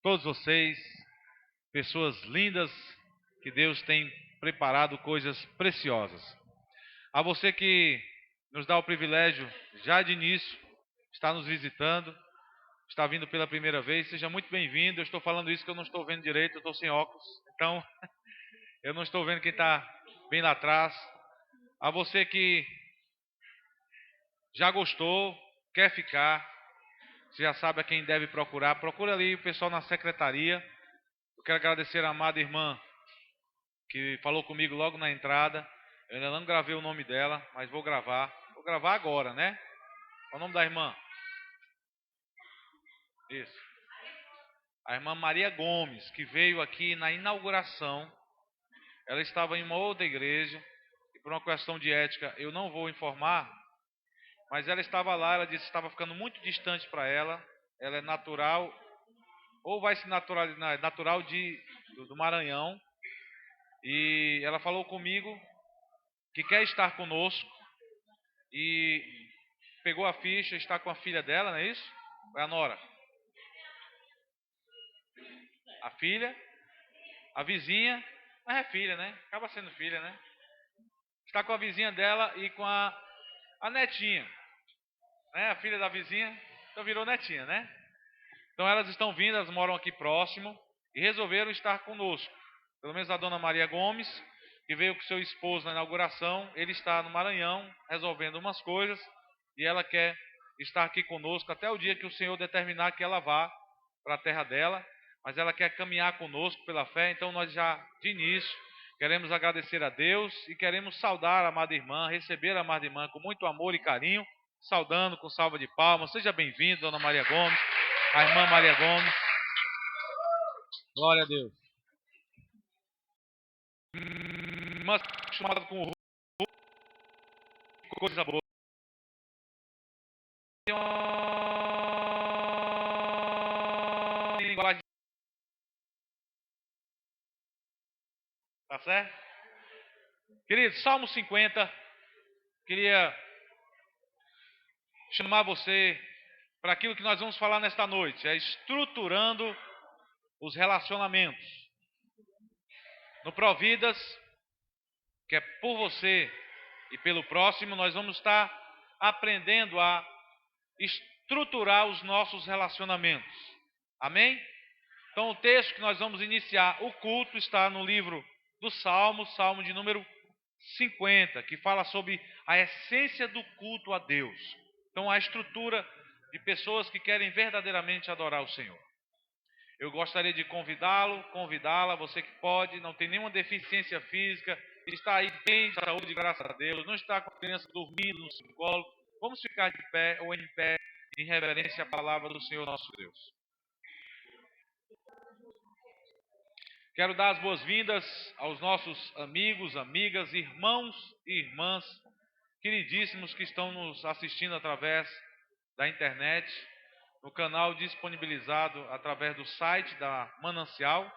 todos vocês, pessoas lindas, que Deus tem preparado coisas preciosas. A você que nos dá o privilégio, já de início, está nos visitando, está vindo pela primeira vez, seja muito bem-vindo. Eu estou falando isso que eu não estou vendo direito, eu estou sem óculos, então eu não estou vendo quem está bem lá atrás. A você que já gostou, quer ficar, você já sabe a quem deve procurar, procura ali o pessoal na secretaria. Eu quero agradecer a amada irmã que falou comigo logo na entrada. Eu ainda não gravei o nome dela, mas vou gravar. Vou gravar agora, né? Qual é o nome da irmã? Isso. A irmã Maria Gomes, que veio aqui na inauguração. Ela estava em uma outra igreja, e por uma questão de ética eu não vou informar, mas ela estava lá, ela disse que estava ficando muito distante para ela. Ela é natural, ou vai se naturalizar, natural do Maranhão. E ela falou comigo que quer estar conosco e pegou a ficha, está com a filha dela, não é isso? É a nora? A filha, a vizinha, mas é filha, né? Acaba sendo filha, né? Está com a vizinha dela e com a netinha, né? A filha da vizinha, então virou netinha, né? Então elas estão vindo, elas moram aqui próximo e resolveram estar conosco. Pelo menos a dona Maria Gomes, que veio com seu esposo na inauguração, ele está no Maranhão resolvendo umas coisas e ela quer estar aqui conosco até o dia que o Senhor determinar que ela vá para a terra dela, mas ela quer caminhar conosco pela fé. Então nós já de início queremos agradecer a Deus e queremos saudar a amada irmã, receber a amada irmã com muito amor e carinho, saudando com salva de palmas. Seja bem-vindo, dona Maria Gomes, a irmã Maria Gomes. Glória a Deus. Irmã acostumada com coisa boa. Tem uma linguagem. Tá certo? Querido, Salmo 50. Queria chamar você para aquilo que nós vamos falar nesta noite. É estruturando os relacionamentos. No Providas, que é por você e pelo próximo, nós vamos estar aprendendo a estruturar os nossos relacionamentos. Amém? Então o texto que nós vamos iniciar o culto está no livro do Salmo, Salmo de número 50, que fala sobre a essência do culto a Deus. Então a estrutura de pessoas que querem verdadeiramente adorar o Senhor. Eu gostaria de convidá-la, você que pode, não tem nenhuma deficiência física, está aí bem de saúde, graças a Deus, não está com a criança dormindo no seu colo. Vamos ficar de pé ou em pé, em reverência à palavra do Senhor nosso Deus. Quero dar as boas-vindas aos nossos amigos, amigas, irmãos e irmãs, queridíssimos que estão nos assistindo através da internet, no canal disponibilizado através do site da Manancial,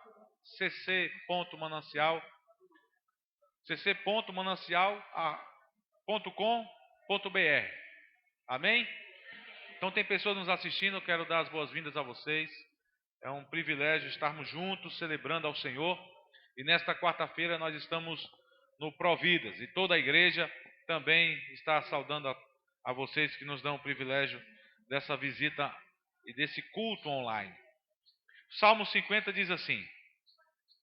cc.manancial.com.br. Amém? Então tem pessoas nos assistindo, eu quero dar as boas-vindas a vocês. É um privilégio estarmos juntos, celebrando ao Senhor. E nesta quarta-feira nós estamos no Providas. E toda a igreja também está saudando a vocês que nos dão o privilégio dessa visita e desse culto online. Salmo 50 diz assim,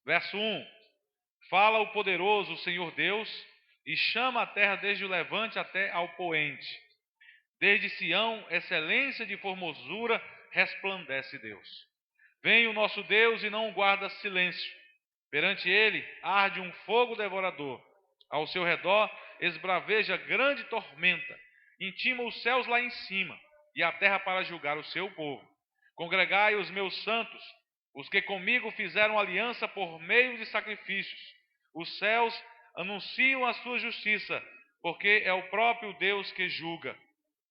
verso 1. Fala o poderoso Senhor Deus e chama a terra desde o levante até ao poente. Desde Sião, excelência de formosura, resplandece Deus. Vem o nosso Deus e não guarda silêncio. Perante ele arde um fogo devorador. Ao seu redor esbraveja grande tormenta. Intima os céus lá em cima e a terra para julgar o seu povo. Congregai os meus santos, os que comigo fizeram aliança por meio de sacrifícios. Os céus anunciam a sua justiça, porque é o próprio Deus que julga.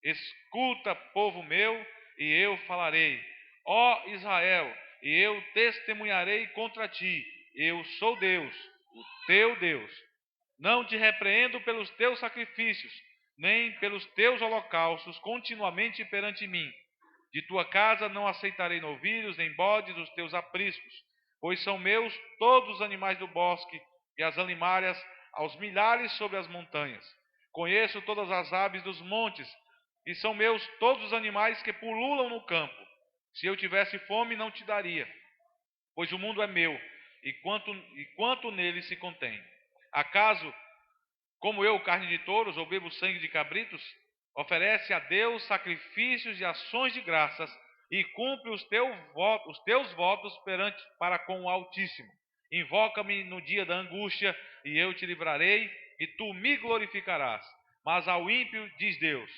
Escuta, povo meu, e eu falarei. Ó Israel, e eu testemunharei contra ti. Eu sou Deus, o teu Deus. Não te repreendo pelos teus sacrifícios, nem pelos teus holocaustos continuamente perante mim. De tua casa não aceitarei novilhos, nem bodes os teus apriscos, pois são meus todos os animais do bosque e as animárias aos milhares sobre as montanhas. Conheço todas as aves dos montes, e são meus todos os animais que pululam no campo. Se eu tivesse fome, não te daria, pois o mundo é meu, e quanto nele se contém. Acaso, como eu, carne de touros, ou bebo sangue de cabritos? Oferece a Deus sacrifícios e ações de graças, e cumpre os teus votos para com o Altíssimo. Invoca-me no dia da angústia, e eu te livrarei, e tu me glorificarás. Mas ao ímpio diz Deus: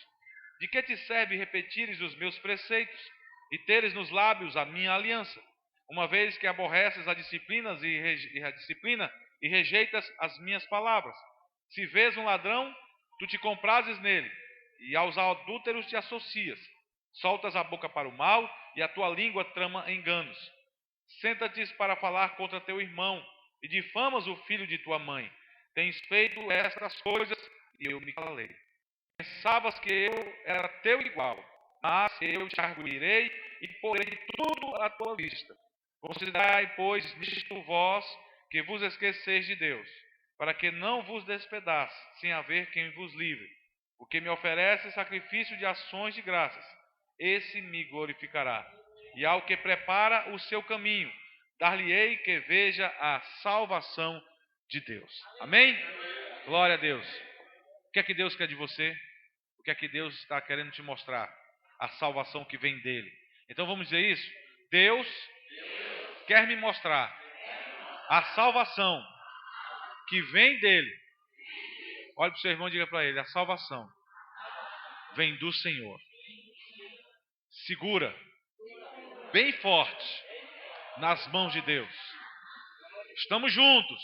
de que te serve repetires os meus preceitos, e teres nos lábios a minha aliança, uma vez que aborreces a disciplina e rejeitas as minhas palavras? Se vês um ladrão, tu te comprases nele, e aos adúlteros te associas. Soltas a boca para o mal, e a tua língua trama enganos. Senta-te para falar contra teu irmão, e difamas o filho de tua mãe. Tens feito estas coisas, e eu me calei. Pensavas que eu era teu igual, mas eu te arguirei, e porei tudo à tua vista. Considerai, pois, nisto vós, que vos esqueceis de Deus, para que não vos despedace, sem haver quem vos livre. O que me oferece sacrifício de ações de graças, esse me glorificará. E ao que prepara o seu caminho, dar-lhe-ei que veja a salvação de Deus. Amém? Glória a Deus. O que é que Deus quer de você? O que é que Deus está querendo te mostrar? A salvação que vem dele. Então vamos dizer isso? Deus quer me mostrar a salvação que vem dele. Olhe para o seu irmão e diga para ele: a salvação vem do Senhor. Segura bem forte nas mãos de Deus. Estamos juntos,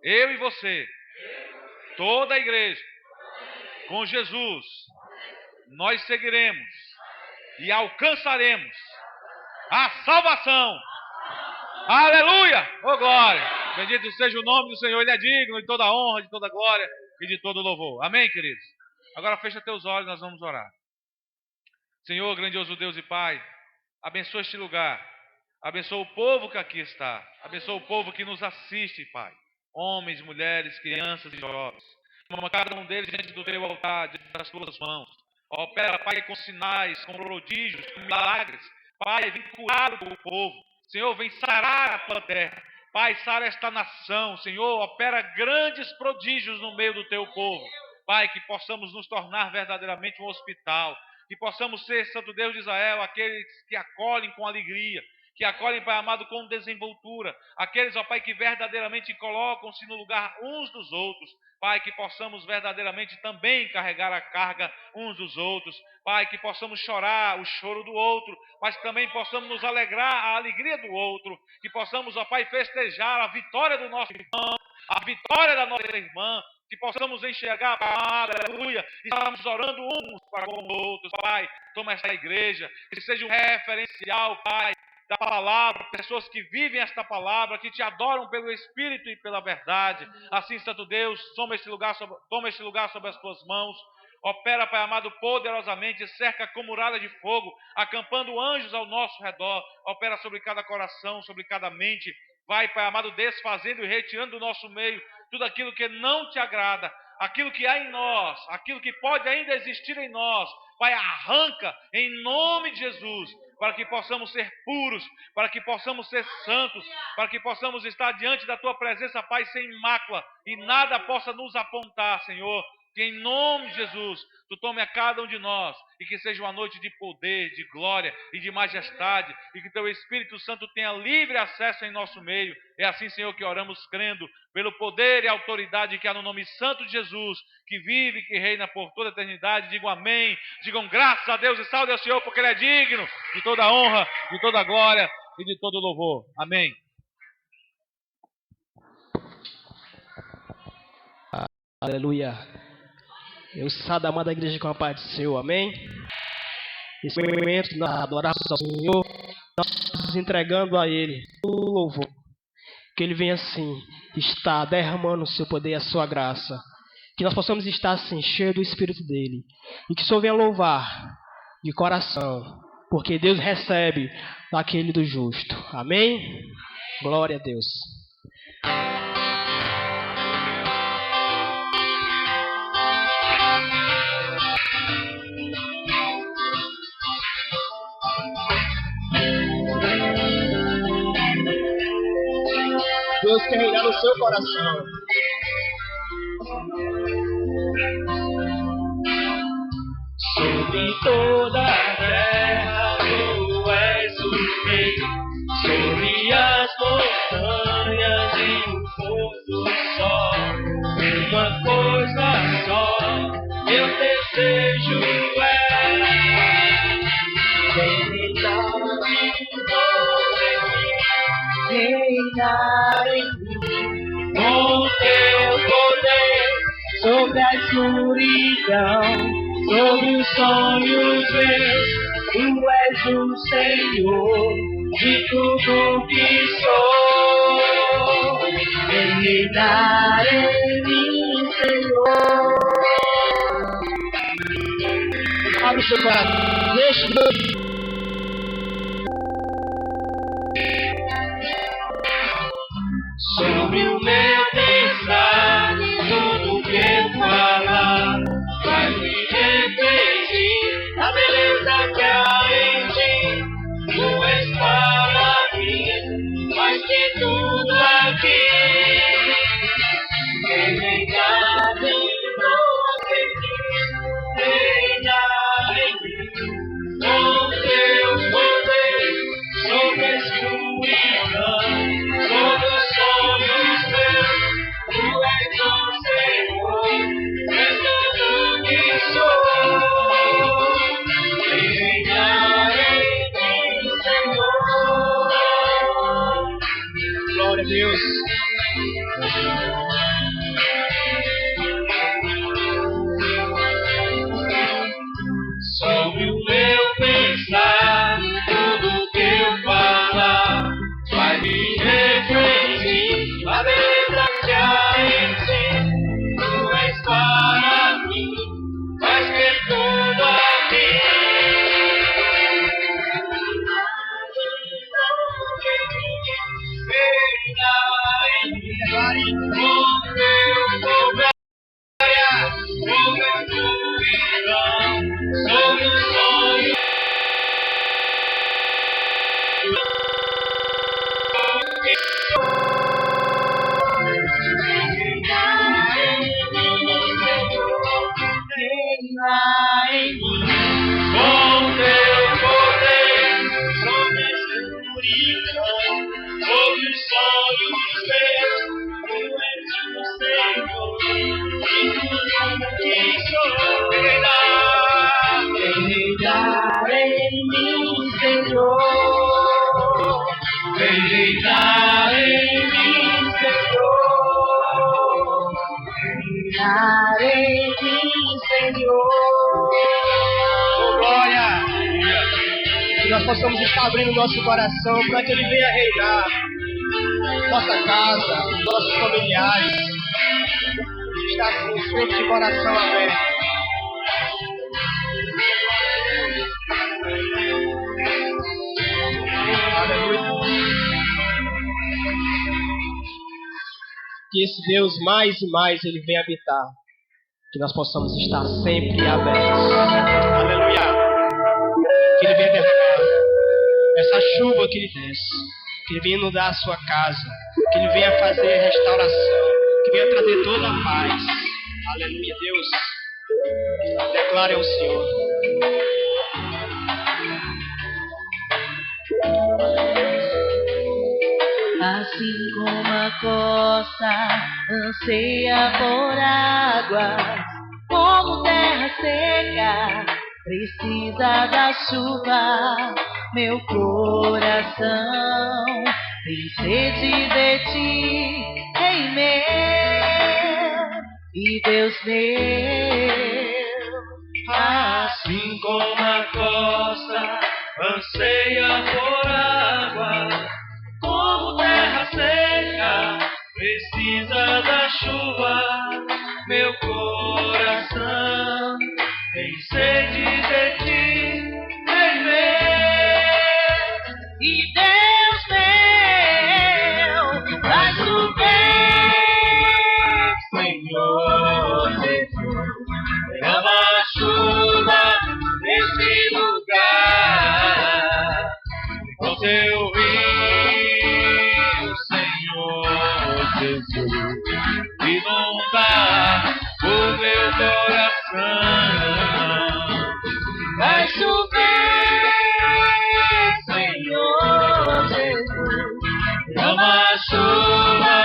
eu e você, toda a igreja, com Jesus. Nós seguiremos e alcançaremos a salvação. Aleluia! Oh glória! Bendito seja o nome do Senhor. Ele é digno de toda a honra, de toda a glória e de todo o louvor. Amém, queridos? Agora fecha teus olhos, nós vamos orar. Senhor, grandioso Deus e Pai, abençoa este lugar. Abençoa o povo que aqui está. Abençoa o povo que nos assiste, Pai. Homens, mulheres, crianças e jovens. Toma cada um deles diante do teu altar, diante das tuas mãos. Opera, Pai, com sinais, com prodígios, com milagres. Pai, vem curar o povo. Senhor, vem sarar a tua terra. Pai, sara esta nação. Senhor, opera grandes prodígios no meio do teu povo. Pai, que possamos nos tornar verdadeiramente um hospital. Que possamos ser, Santo Deus de Israel, aqueles que acolhem com alegria, que acolhem, Pai amado, com desenvoltura. Aqueles, ó Pai, que verdadeiramente colocam-se no lugar uns dos outros. Pai, que possamos verdadeiramente também carregar a carga uns dos outros. Pai, que possamos chorar o choro do outro, mas também possamos nos alegrar a alegria do outro. Que possamos, ó Pai, festejar a vitória do nosso irmão, a vitória da nossa irmã. Que possamos enxergar, aleluia, e estamos orando uns para com os outros. Pai, toma esta igreja, que seja um referencial, Pai, da palavra, pessoas que vivem esta palavra, que te adoram pelo Espírito e pela verdade. Assim, Santo Deus, toma este lugar sobre as tuas mãos. Opera, Pai amado, poderosamente, cerca com muralha de fogo, acampando anjos ao nosso redor. Opera sobre cada coração, sobre cada mente. Vai, Pai amado, desfazendo e retirando do nosso meio tudo aquilo que não te agrada, aquilo que há em nós, aquilo que pode ainda existir em nós. Pai, arranca em nome de Jesus, para que possamos ser puros, para que possamos ser santos, para que possamos estar diante da tua presença, Pai, sem mácula, e nada possa nos apontar, Senhor. Que em nome de Jesus, tu tome a cada um de nós, e que seja uma noite de poder, de glória e de majestade, e que teu Espírito Santo tenha livre acesso em nosso meio. É assim, Senhor, que oramos crendo, pelo poder e autoridade que há no nome santo de Jesus, que vive e que reina por toda a eternidade. Digam amém, digam graças a Deus e salve ao Senhor, porque Ele é digno de toda a honra, de toda a glória e de todo o louvor. Amém. Aleluia. Eu saio da amada igreja com a paz do Senhor, amém? Nesse momento, nós adoramos ao Senhor, nós nos entregando a Ele o louvor. Que Ele venha assim, estar derramando o seu poder e a sua graça. Que nós possamos estar assim, cheios do Espírito dele. E que o Senhor venha louvar de coração, porque Deus recebe daquele do justo. Amém? Glória a Deus. Deus quer reinar no seu coração. Sobre toda a terra tu és o rei, sobre as montanhas e o pôr do sol. Uma coisa só eu desejo reinar em mim, com teu poder sobre a escuridão, sobre os sonhos meus. Tu és o Senhor de tudo que sou. Reinar em mim, Senhor. Abre o seu coração. Deixa Deus. Sobre o meu pensar, tudo que eu falar, vai me refletir a beleza que há em ti. Tu és para mim mais que tudo aqui. Reinar em nós, reinar em mim, com teu poder sobre a escuridão, sobre os sonhos meus. Tu és o Senhor, és tudo que sou. Reinar em mim, Senhor. Glória a Deus. Sobre o meu pensar, tudo que eu falar, vai me refletir a beleza que há em ti. Tu és para mim mais que tudo aqui. Reinar em mim, com teu poder. Sobre a escuridão, sobre os sonhos. Reinar em mim, com teu poder, sobre a escuridão, sobre os sonhos meus. Tu és o Senhor, e tudo que sou. Reinar em mim, Senhor. Reinar em mim, Senhor. Reinar em mim, Senhor. Oh, glória. Que nós possamos estar abrindo nosso coração para que Ele venha reinar. Nossa casa, nossos familiares. Está assim, sempre de coração aberto. Aleluia. Que esse Deus mais e mais Ele venha habitar. Que nós possamos estar sempre abertos. Aleluia. Que Ele venha derramar essa chuva que Ele desce. Que Ele venha inundar a sua casa. Que Ele venha fazer restauração. Que venha trazer toda a paz. Aleluia, Deus. Declare ao Senhor. Assim como a costa anseia por águas, como terra seca precisa da chuva, meu coração tem sede de ti, Rei meu e Deus meu. Assim como a costa anseia por água, como terra seca precisa da chuva, meu coração tem sede de ti, Rei meu Jesus, inunda o meu coração. Vai chover, Senhor Jesus, derrama a chuva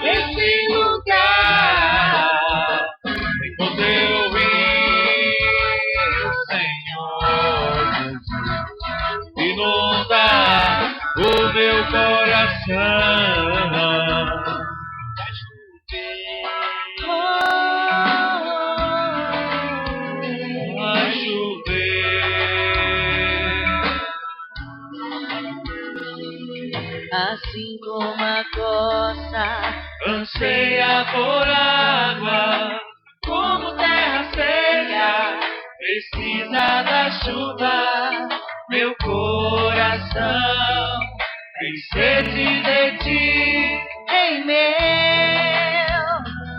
nesse lugar. Vem com teu rio, Senhor Jesus, inunda o meu coração. Vai chover. Assim como a costa Anseia por água, como terra seca, precisa da chuva, meu coração tem sede de ti, em meu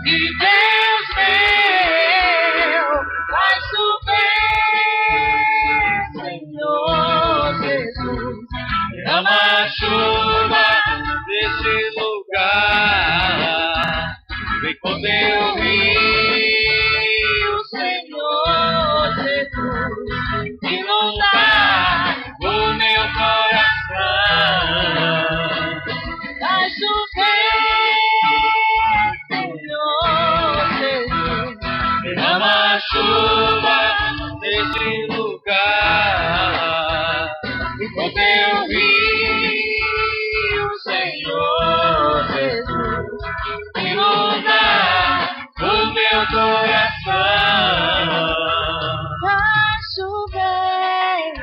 e Deus meu, vai chover, Senhor Jesus. derrama a chuva nesse lugar, vem com teu rio, Senhor Jesus, inundar o meu coração. vai chover, Senhor Jesus, Derrama a chuva nesse lugar, e com teu rio, Senhor Jesus, inunda o meu coração. vai chover,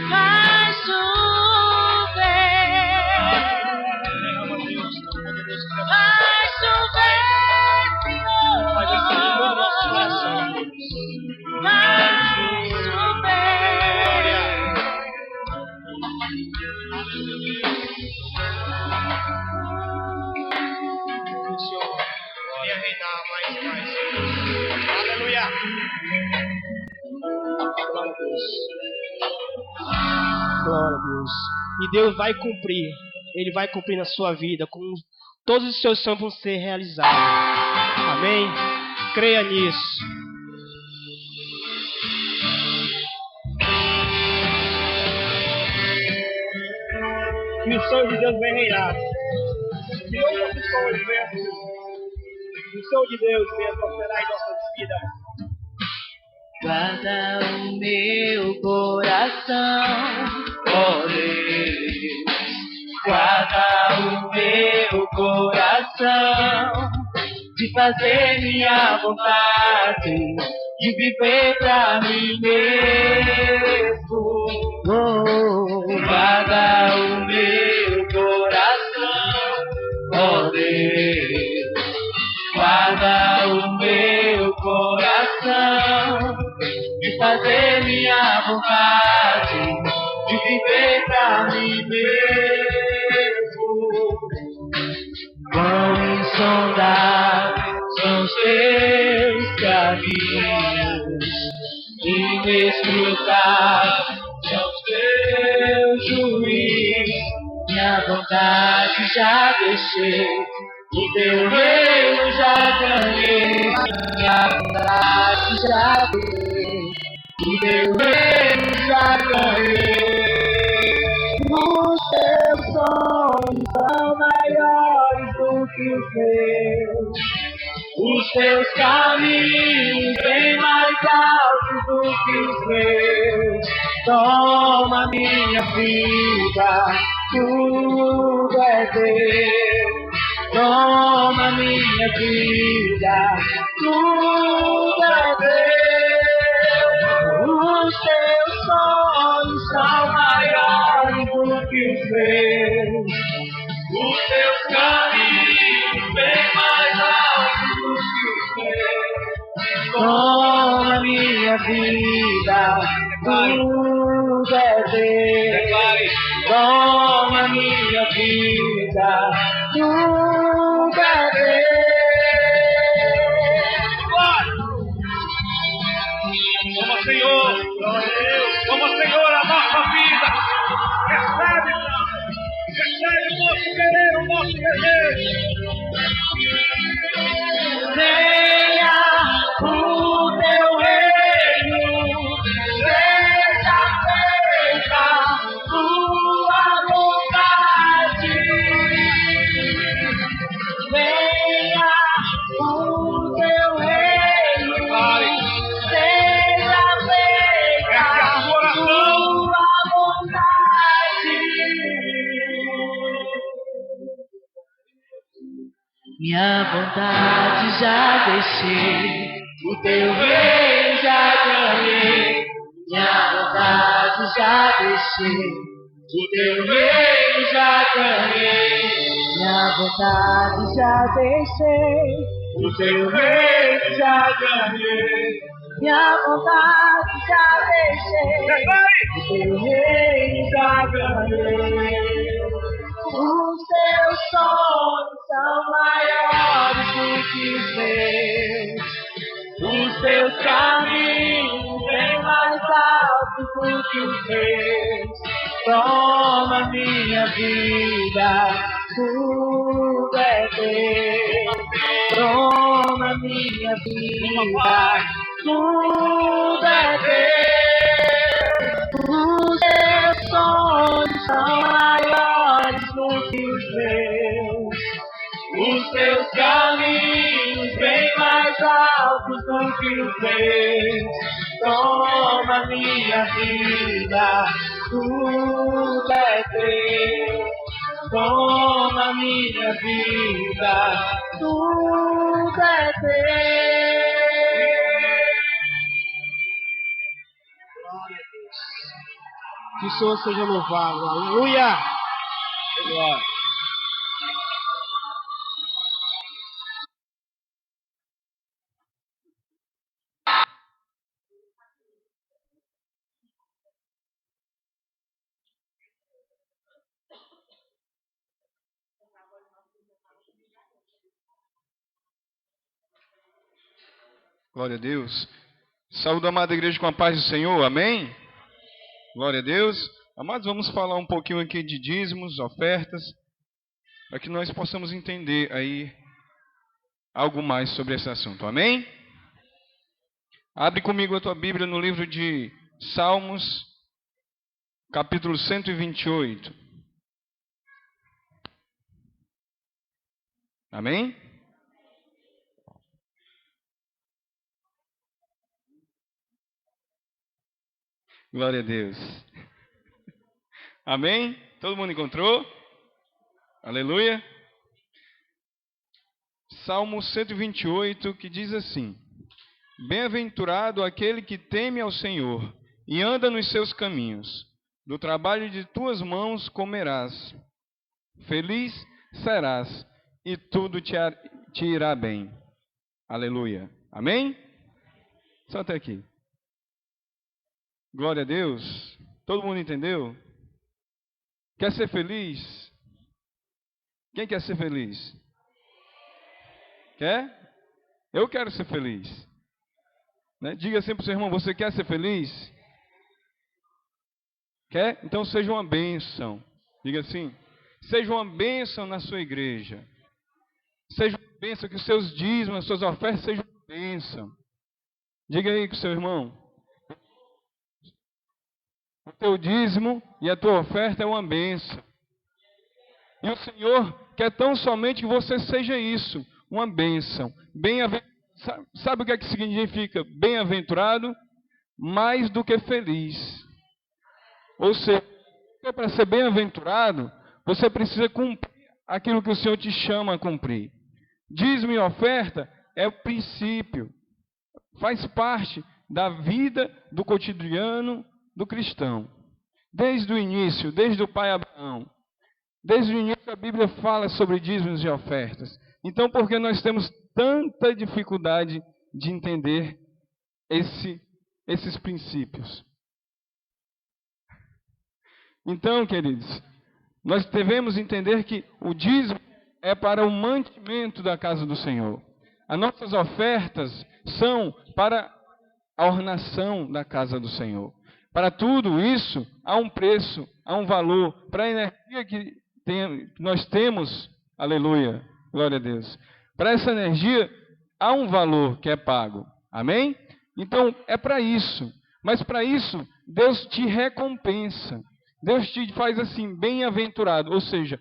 vai chover, vai chover, Senhor, Faz assim no nosso coração. vai chover. O Senhor venha reinar mais e mais. Aleluia. Glória a Deus. Glória a Deus. E Deus vai cumprir. Ele vai cumprir na sua vida. Com todos os seus sonhos vão ser realizados. Amém? Creia nisso. Que os sonhos de Deus venham reinar. Que outros sonhos venham. O sonho de Deus venha prosperar em nossas vidas. Guarda o meu coração, ó Deus. Guarda o meu coração, de fazer minha vontade, de viver pra mim mesmo. Oh, guarda o meu coração, ó Deus. Guarda o meu coração, de fazer minha vontade, de viver pra mim mesmo. Quão insondáveis são os teus caminhos, inescrutáveis são os teus juízos. Minha vontade já deixei, o teu reino já ganhei. Minha vontade já deixei, o teu reino já ganhei. Os teus sonhos são maiores do que os meus, os teus caminhos bem mais altos do que os meus. Toma minha vida, tudo é teu. Toma minha vida, tudo é teu. Os teus sonhos são maiores do que os meus, Os teus caminhos bem mais altos do que os meus. toma minha vida, tudo é teu. Declare. Toma minha vida, tudo é teu. Como Senhor, como Senhor a nossa vida. Recebe, recebe, Venha o teu reino, seja feita tua vontade. Venha o teu reino, seja feita tua vontade. Minha vontade já deixei, o teu reino já ganhei. Minha vontade já deixei, o teu reino já ganhei. Minha vontade já deixei, o teu reino já ganhei. Minha vontade já deixei, o teu reino já ganhei. Os teus sonhos são maiores do que os meus. Os teus caminhos bem mais altos do que os meus. Toma minha vida, tudo é teu. Toma minha vida, tudo é teu. Os teus sonhos são maiores do que os meus. Os teus caminhos bem mais altos do que os meus. Toma minha vida, tudo é teu. Toma minha vida, tudo é teu. Que o Senhor seja louvado. Aleluia. Glória. Glória a Deus. Saúde, amada igreja, com a paz do Senhor. Amém? Glória a Deus. Amados, vamos falar um pouquinho aqui de dízimos, ofertas, para que nós possamos entender aí algo mais sobre esse assunto. Amém? Abre comigo a tua Bíblia no livro de Salmos, capítulo 128. Amém? Glória a Deus. Amém? Todo mundo encontrou? Aleluia. Salmo 128, que diz assim: Bem-aventurado aquele que teme ao Senhor e anda nos seus caminhos. Do trabalho de tuas mãos comerás. Feliz serás e tudo te irá bem. Aleluia. Amém? Só até aqui. Glória a Deus. Todo mundo entendeu? Quer ser feliz? Quem quer ser feliz? Quer? Eu quero ser feliz. Né? Diga assim para o seu irmão: você quer ser feliz? Quer? Então seja uma bênção. Diga assim: seja uma bênção na sua igreja. Seja uma bênção, que os seus dízimos, as suas ofertas sejam uma bênção. Diga aí com o seu irmão: o teu dízimo e a tua oferta é uma bênção. E o Senhor quer tão somente que você seja isso, uma bênção. Sabe o que é que significa bem-aventurado? Mais do que feliz. Ou seja, para ser bem-aventurado, você precisa cumprir aquilo que o Senhor te chama a cumprir. Dízimo e oferta é o princípio, faz parte da vida do cotidiano do cristão. Desde o início, desde o pai Abraão, desde o início a Bíblia fala sobre dízimos e ofertas. Então, por que nós temos tanta dificuldade de entender esses princípios? Então, queridos, nós devemos entender que o dízimo é para o mantimento da casa do Senhor. As nossas ofertas são para a ornação da casa do Senhor. Para tudo isso, há um preço, há um valor. Para a energia que nós temos Aleluia. Glória a Deus. Para essa energia, há um valor que é pago. Amém? Então, é para isso. Mas para isso, Deus te recompensa. Deus te faz assim, bem-aventurado. Ou seja,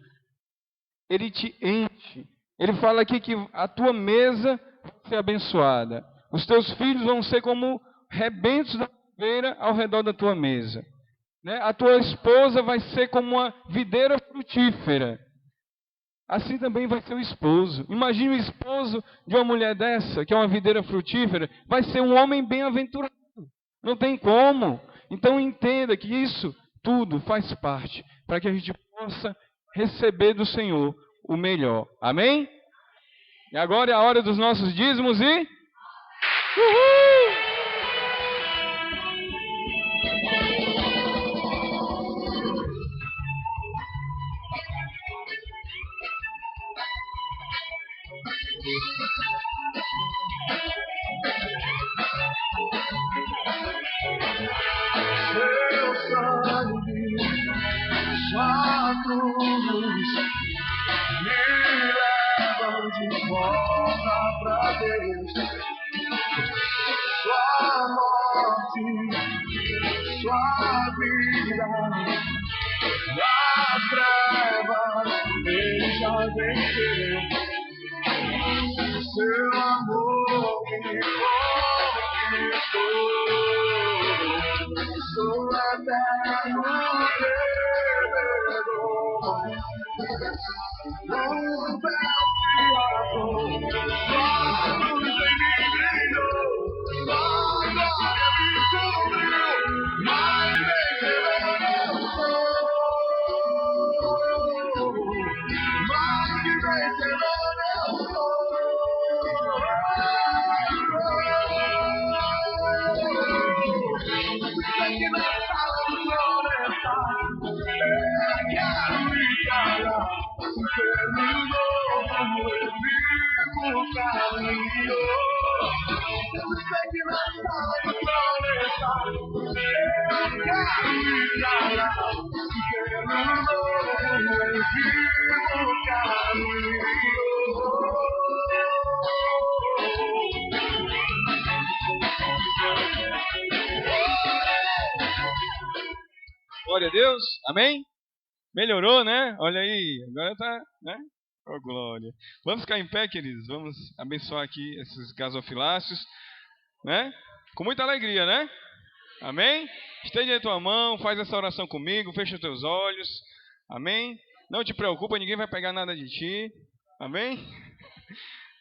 Ele te enche. Ele fala aqui que a tua mesa vai ser abençoada. Os teus filhos vão ser como rebentos da oliveira ao redor da tua mesa. Né? A tua esposa vai ser como uma videira frutífera. Assim também vai ser o esposo. Imagine o esposo de uma mulher dessa, que é uma videira frutífera, vai ser um homem bem-aventurado. Não tem como. Então entenda que isso tudo faz parte para que a gente possa receber do Senhor o melhor. Amém? E agora é a hora dos nossos dízimos e... Uhul! Seu sangue, sua cruz, me levam de volta pra Deus. Sua morte, sua vida, as trevas, ele já venceu. Seu amor me conquistou. Sou eterno perdedor. No véu se rasgou, sua luz em mim brilhou, sua glória me cobriu, mais vencedor eu sou. Mais que vencedor eu sou. Sei que na sala do trono está, eu quero brilhar, pelo novo eu vivo o caminho. Sei que na sala do trono está, eu quero brilhar, pelo novo eu vivo o caminho. Glória a Deus. Amém? Melhorou, né? Olha aí. Agora tá, né? Oh, glória. Vamos ficar em pé, queridos. Vamos abençoar aqui esses gasofiláceos, né? Com muita alegria, né? Amém? Estende a tua mão, faz essa oração comigo, fecha os teus olhos. Amém? Não te preocupa, ninguém vai pegar nada de ti. Amém?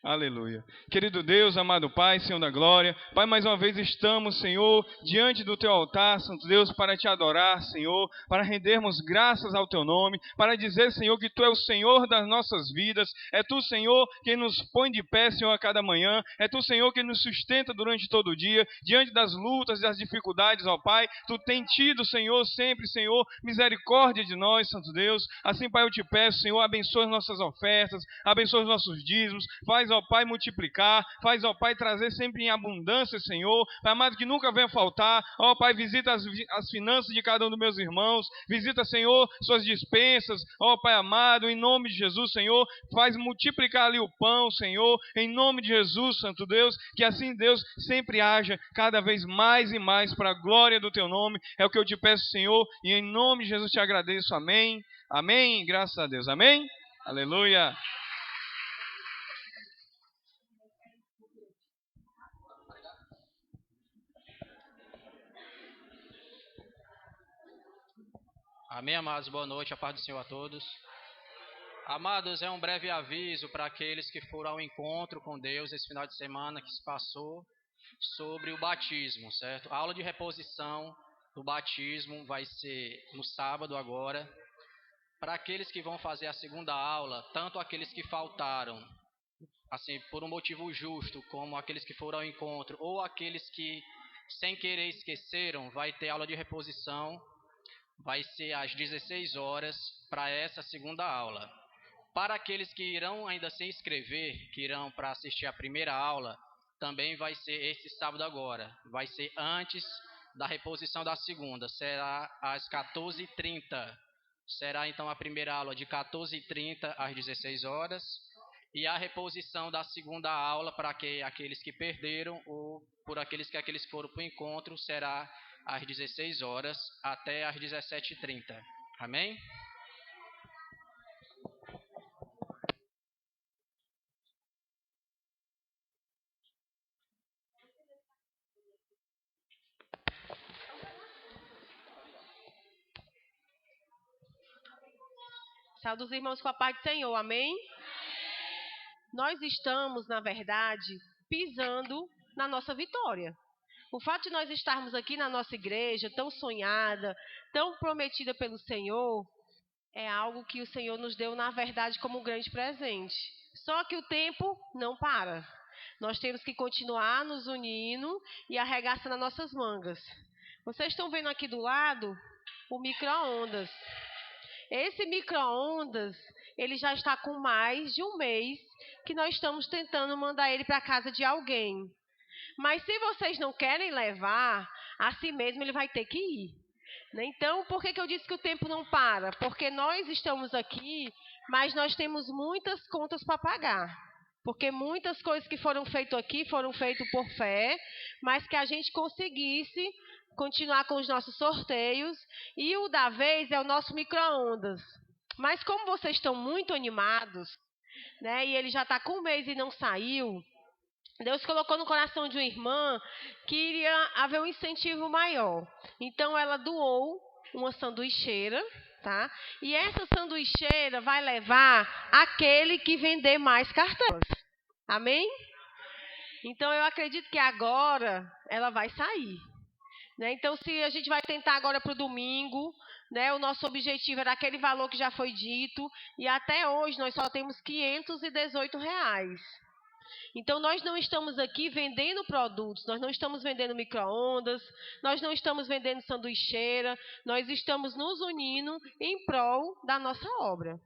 Aleluia. Querido Deus, amado Pai, Senhor da glória, Pai, mais uma vez estamos, Senhor, diante do Teu altar, Santo Deus, para Te adorar, Senhor, para rendermos graças ao Teu nome, para dizer, Senhor, que Tu és o Senhor das nossas vidas, é Tu, Senhor, quem nos põe de pé, Senhor, a cada manhã, é Tu, Senhor, que nos sustenta durante todo o dia, diante das lutas e das dificuldades, ó Pai, Tu tem tido, Senhor, sempre, Senhor, misericórdia de nós, Santo Deus, assim, Pai, eu Te peço, Senhor, abençoa as nossas ofertas, abençoa os nossos dízimos, faz, ó Pai, multiplicar, faz, ó Pai, trazer sempre em abundância, Senhor, Pai amado, que nunca venha faltar, ó Pai, visita as finanças de cada um dos meus irmãos, visita, Senhor, suas dispensas, ó Pai amado, em nome de Jesus, Senhor, faz multiplicar ali o pão, Senhor, em nome de Jesus, Santo Deus, que assim, Deus, sempre haja cada vez mais e mais para a glória do Teu nome, é o que eu te peço, Senhor, e em nome de Jesus te agradeço, amém, amém, graças a Deus, amém, aleluia. Amém, amados? Boa noite, a paz do Senhor a todos. Amados, é um breve aviso para aqueles que foram ao encontro com Deus esse final de semana que se passou sobre o batismo, certo? A aula de reposição do batismo vai ser no sábado agora. Para aqueles que vão fazer a segunda aula, tanto aqueles que faltaram, assim, por um motivo justo, como aqueles que foram ao encontro, ou aqueles que, sem querer, esqueceram, vai ter aula de reposição. Vai ser às 16 horas para essa segunda aula. Para aqueles que irão ainda se inscrever, que irão para assistir a primeira aula, também vai ser esse sábado agora. Vai ser antes da reposição da segunda, será às 14h30, será então a primeira aula de 14h30 às 16 horas. E a reposição da segunda aula para aqueles que perderam ou por aqueles que foram para o encontro será às 16 horas até às 17h30. Amém? Saúde os irmãos com a paz do Senhor, amém? Nós estamos, na verdade, pisando na nossa vitória. O fato de nós estarmos aqui na nossa igreja, tão sonhada, tão prometida pelo Senhor, é algo que o Senhor nos deu, na verdade, como um grande presente. Só que o tempo não para. Nós temos que continuar nos unindo e arregaçando as nossas mangas. Vocês estão vendo aqui do lado o micro-ondas. Esse micro-ondas, ele já está com mais de um mês que nós estamos tentando mandar ele para casa de alguém. Mas se vocês não querem levar, assim mesmo ele vai ter que ir. Então, por que eu disse que o tempo não para? Porque nós estamos aqui, mas nós temos muitas contas para pagar. Porque muitas coisas que foram feitas aqui foram feitas por fé, mas que a gente conseguisse continuar com os nossos sorteios. E o da vez é o nosso micro-ondas. Mas como vocês estão muito animados, né, e ele já está com um mês e não saiu, Deus colocou no coração de uma irmã que iria haver um incentivo maior. Então, ela doou uma sanduicheira, tá? E essa sanduicheira vai levar aquele que vender mais cartelas. Amém? Então, eu acredito que agora ela vai sair. Né? Então, se a gente vai tentar agora para o domingo, né, o nosso objetivo era aquele valor que já foi dito, e até hoje nós só temos R$518. Então, nós não estamos aqui vendendo produtos, nós não estamos vendendo micro-ondas, nós não estamos vendendo sanduicheira, nós estamos nos unindo em prol da nossa obra.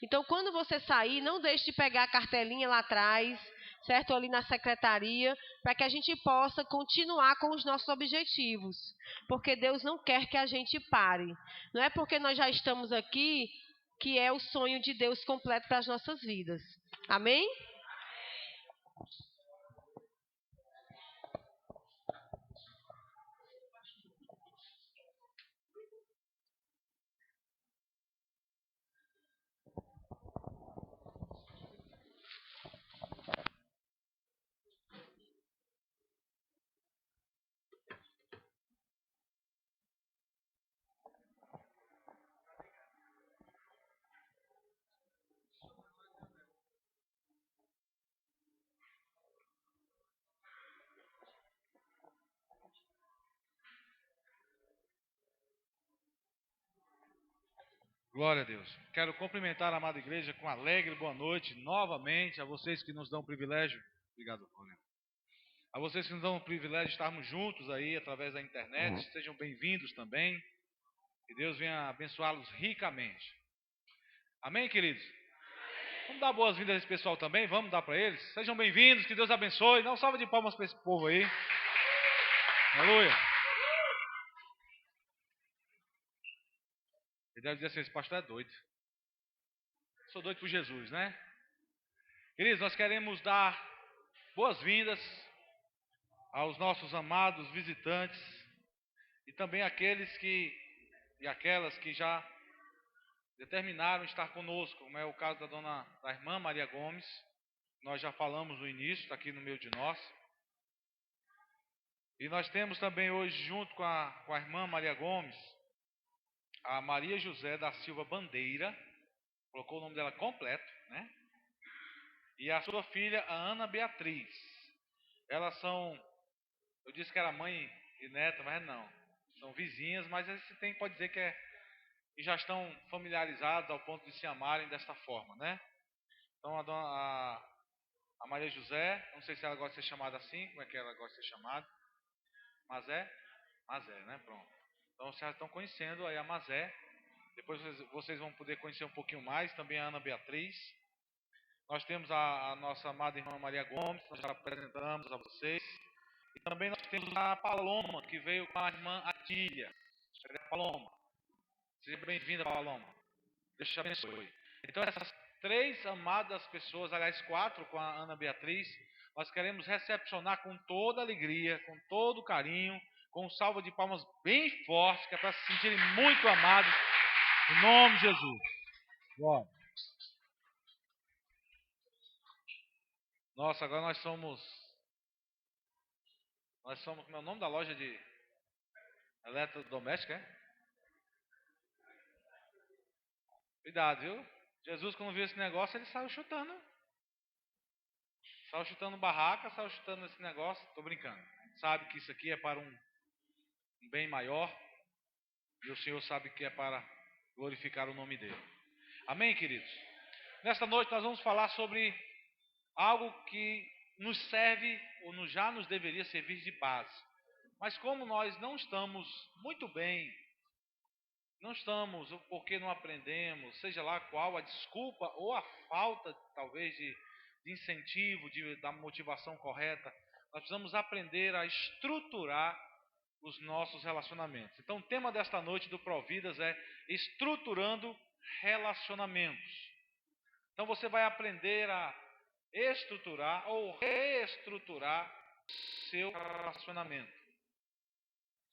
Então, quando você sair, não deixe de pegar a cartelinha lá atrás, certo? Ali na secretaria, para que a gente possa continuar com os nossos objetivos. Porque Deus não quer que a gente pare. Não é porque nós já estamos aqui que é o sonho de Deus completo para as nossas vidas. Amém? Glória a Deus. Quero cumprimentar a amada igreja com alegre boa noite novamente a vocês que nos dão o privilégio. Obrigado, Paulinho. A vocês que nos dão o privilégio de estarmos juntos aí através da internet. Sejam bem-vindos também. Que Deus venha abençoá-los ricamente. Amém, queridos? Vamos dar boas-vindas a esse pessoal também? Vamos dar para eles? Sejam bem-vindos, que Deus abençoe. Dá uma salva de palmas para esse povo aí. Aleluia. Ele deve dizer assim, esse pastor é doido. Sou doido por Jesus, né? Queridos, nós queremos dar boas-vindas aos nossos amados visitantes e também aqueles e aquelas que já determinaram estar conosco, como é o caso da irmã Maria Gomes. Nós já falamos no início, está aqui no meio de nós. E nós temos também hoje, junto com a irmã Maria Gomes, a Maria José da Silva Bandeira, colocou o nome dela completo, né? E a sua filha, a Ana Beatriz. Elas são, eu disse que era mãe e neta, mas não. São vizinhas, mas pode dizer que já estão familiarizados ao ponto de se amarem desta forma, né? Então a Maria José, não sei se ela gosta de ser chamada assim, como é que ela gosta de ser chamada? Mazé, né? Pronto. Então vocês já estão conhecendo aí a Mazé. Depois vocês vão poder conhecer um pouquinho mais, também a Ana Beatriz. Nós temos a nossa amada irmã Maria Gomes, nós já apresentamos a vocês. E também nós temos a Paloma, que veio com a irmã Atília. Paloma. Seja bem-vinda, Paloma. Deus te abençoe. Então, essas 3 amadas pessoas, aliás, 4 com a Ana Beatriz, nós queremos recepcionar com toda alegria, com todo carinho, com um salvo de palmas bem forte, que é para se sentirem muito amados, em nome de Jesus. Glória. Nossa, agora nós somos, como é o nome da loja de eletrodoméstica, é? Cuidado, viu? Jesus, quando viu esse negócio, ele saiu chutando. Saiu chutando barraca, saiu chutando esse negócio. Tô brincando. Sabe que isso aqui é para um bem maior. E o Senhor sabe que é para glorificar o nome dele. Amém, queridos? Nesta noite nós vamos falar sobre algo que nos serve, ou já nos deveria servir de base. Mas como nós não estamos muito bem, não estamos, ou porque não aprendemos, seja lá qual a desculpa ou a falta, talvez, de incentivo, da motivação correta, nós precisamos aprender a estruturar os nossos relacionamentos. Então, o tema desta noite do Providas é estruturando relacionamentos. Então, você vai aprender a estruturar ou reestruturar seu relacionamento.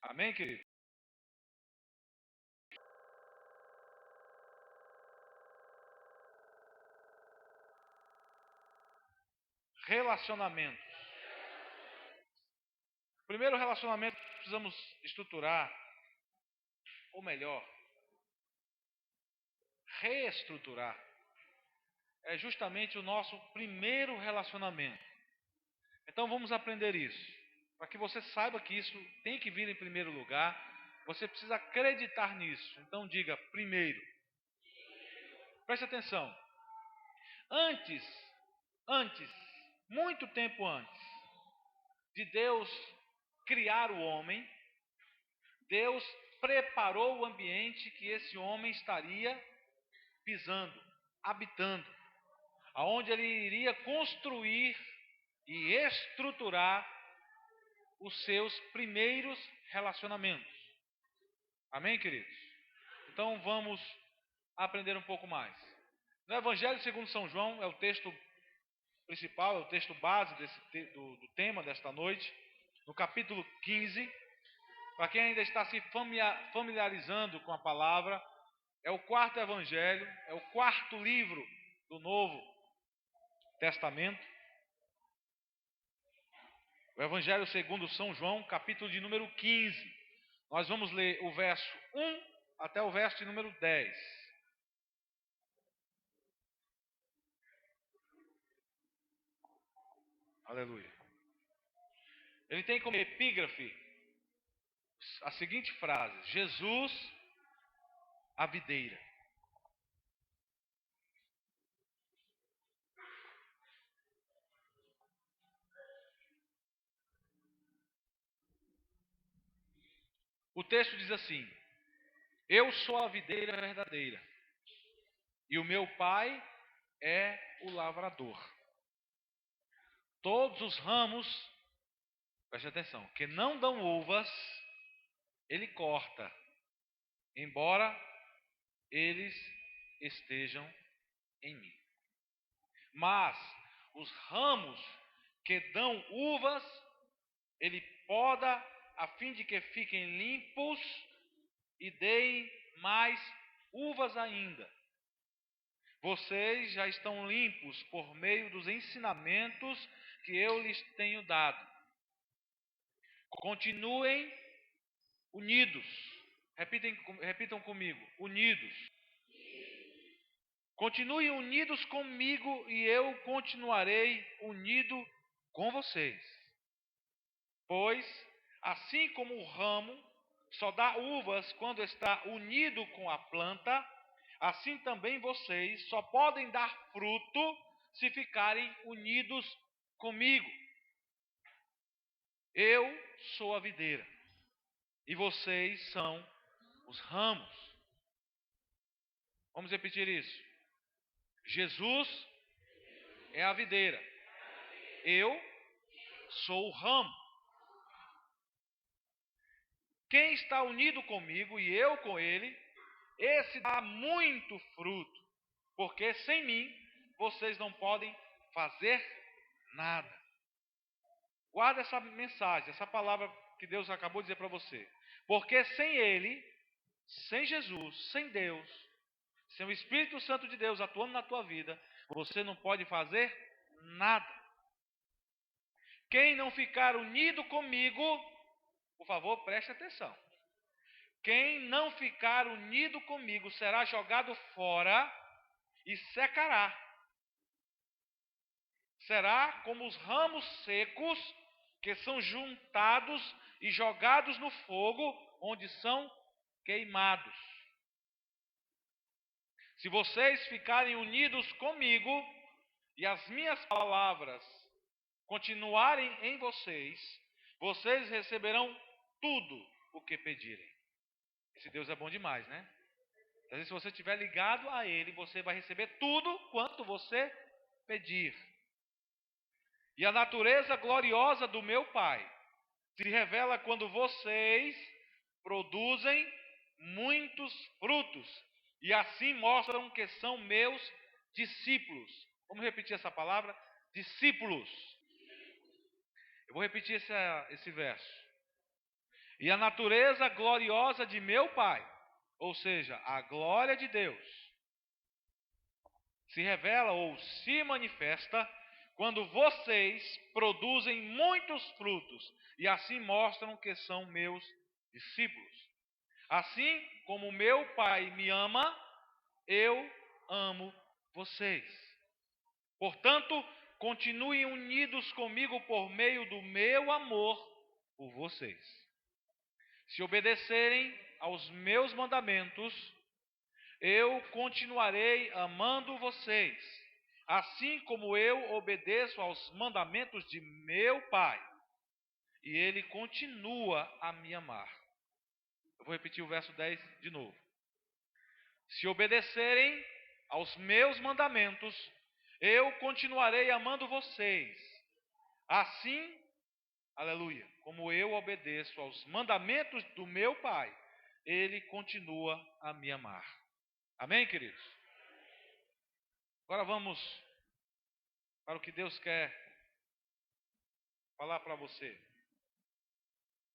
Amém, querido? Relacionamentos. O primeiro relacionamento que precisamos estruturar, ou melhor, reestruturar, é justamente o nosso primeiro relacionamento. Então vamos aprender isso. Para que você saiba que isso tem que vir em primeiro lugar, você precisa acreditar nisso. Então diga primeiro. Preste atenção. Antes, muito tempo antes de Deus criar o homem, Deus preparou o ambiente que esse homem estaria pisando, habitando, aonde ele iria construir e estruturar os seus primeiros relacionamentos. Amém, queridos? Então vamos aprender um pouco mais. No Evangelho segundo São João, é o texto principal, é o texto base do tema desta noite, no capítulo 15. Para quem ainda está se familiarizando com a palavra, é o 4º Evangelho, é o 4º livro do Novo Testamento. O Evangelho segundo São João, capítulo de número 15. Nós vamos ler o verso 1 até o verso de número 10. Aleluia. Ele tem como epígrafe a seguinte frase: Jesus, a videira. O texto diz assim: eu sou a videira verdadeira, e o meu pai é o lavrador. Todos os ramos, preste atenção, que não dão uvas, ele corta, embora eles estejam em mim. Mas os ramos que dão uvas, ele poda a fim de que fiquem limpos e deem mais uvas ainda. Vocês já estão limpos por meio dos ensinamentos que eu lhes tenho dado. Continuem unidos. Repitam comigo. Unidos. Continuem unidos comigo e eu continuarei unido com vocês. Pois, assim como o ramo só dá uvas quando está unido com a planta, assim também vocês só podem dar fruto se ficarem unidos comigo. Eu sou a videira e vocês são os ramos. Vamos repetir isso. Jesus é a videira. Eu sou o ramo. Quem está unido comigo e eu com ele, esse dá muito fruto, porque sem mim vocês não podem fazer nada. Guarda essa mensagem, essa palavra que Deus acabou de dizer para você. Porque sem Ele, sem Jesus, sem Deus, sem o Espírito Santo de Deus atuando na tua vida, você não pode fazer nada. Quem não ficar unido comigo, por favor, preste atenção. Quem não ficar unido comigo será jogado fora e secará. Será como os ramos secos que são juntados e jogados no fogo, onde são queimados. Se vocês ficarem unidos comigo e as minhas palavras continuarem em vocês, vocês receberão tudo o que pedirem. Esse Deus é bom demais, né? Às vezes, se você estiver ligado a Ele, você vai receber tudo quanto você pedir. E a natureza gloriosa do meu Pai se revela quando vocês produzem muitos frutos e assim mostram que são meus discípulos. Vamos repetir essa palavra? Discípulos. Eu vou repetir esse verso. E a natureza gloriosa de meu Pai, ou seja, a glória de Deus, se revela ou se manifesta quando vocês produzem muitos frutos e assim mostram que são meus discípulos. Assim como meu Pai me ama, eu amo vocês. Portanto, continuem unidos comigo por meio do meu amor por vocês. Se obedecerem aos meus mandamentos, eu continuarei amando vocês, assim como eu obedeço aos mandamentos de meu Pai, e Ele continua a me amar. Eu vou repetir o verso 10 de novo. Se obedecerem aos meus mandamentos, eu continuarei amando vocês, assim, aleluia, como eu obedeço aos mandamentos do meu Pai, Ele continua a me amar. Amém, queridos? Agora vamos para o que Deus quer falar para você,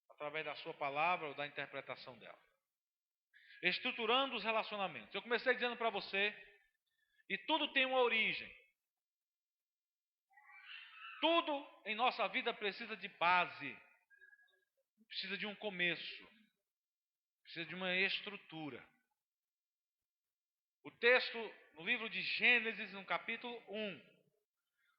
através da sua palavra ou da interpretação dela. Estruturando os relacionamentos. Eu comecei dizendo para você, e tudo tem uma origem. Tudo em nossa vida precisa de base, precisa de um começo, precisa de uma estrutura. O texto no livro de Gênesis, no capítulo 1,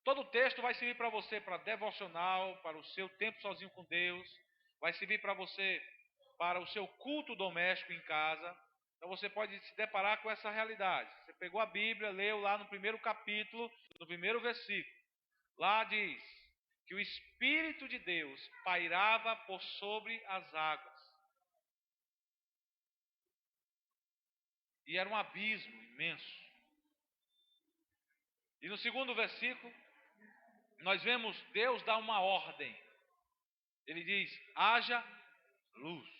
todo o texto vai servir para você, para devocional, para o seu tempo sozinho com Deus, vai servir para você, para o seu culto doméstico em casa. Então você pode se deparar com essa realidade. Você pegou a Bíblia, leu lá no primeiro capítulo, no primeiro versículo. Lá diz que o Espírito de Deus pairava por sobre as águas. E era um abismo imenso. E no segundo versículo, nós vemos Deus dar uma ordem. Ele diz: haja luz.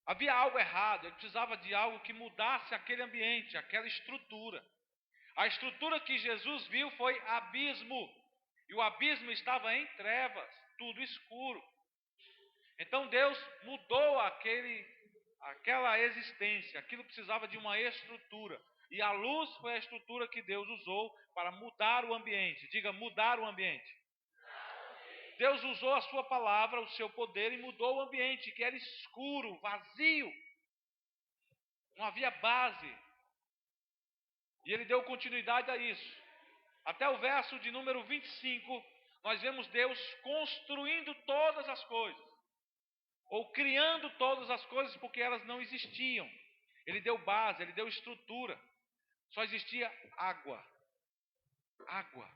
Havia algo errado, ele precisava de algo que mudasse aquele ambiente, aquela estrutura. A estrutura que Jesus viu foi abismo. E o abismo estava em trevas, tudo escuro. Então Deus mudou aquela existência, aquilo precisava de uma estrutura. E a luz foi a estrutura que Deus usou para mudar o ambiente. Diga, mudar o ambiente. Deus usou a sua palavra, o seu poder, e mudou o ambiente, que era escuro, vazio. Não havia base. E ele deu continuidade a isso. Até o verso de número 25, nós vemos Deus construindo todas as coisas. Ou criando todas as coisas, porque elas não existiam. Ele deu base, ele deu estrutura. Só existia água. Água.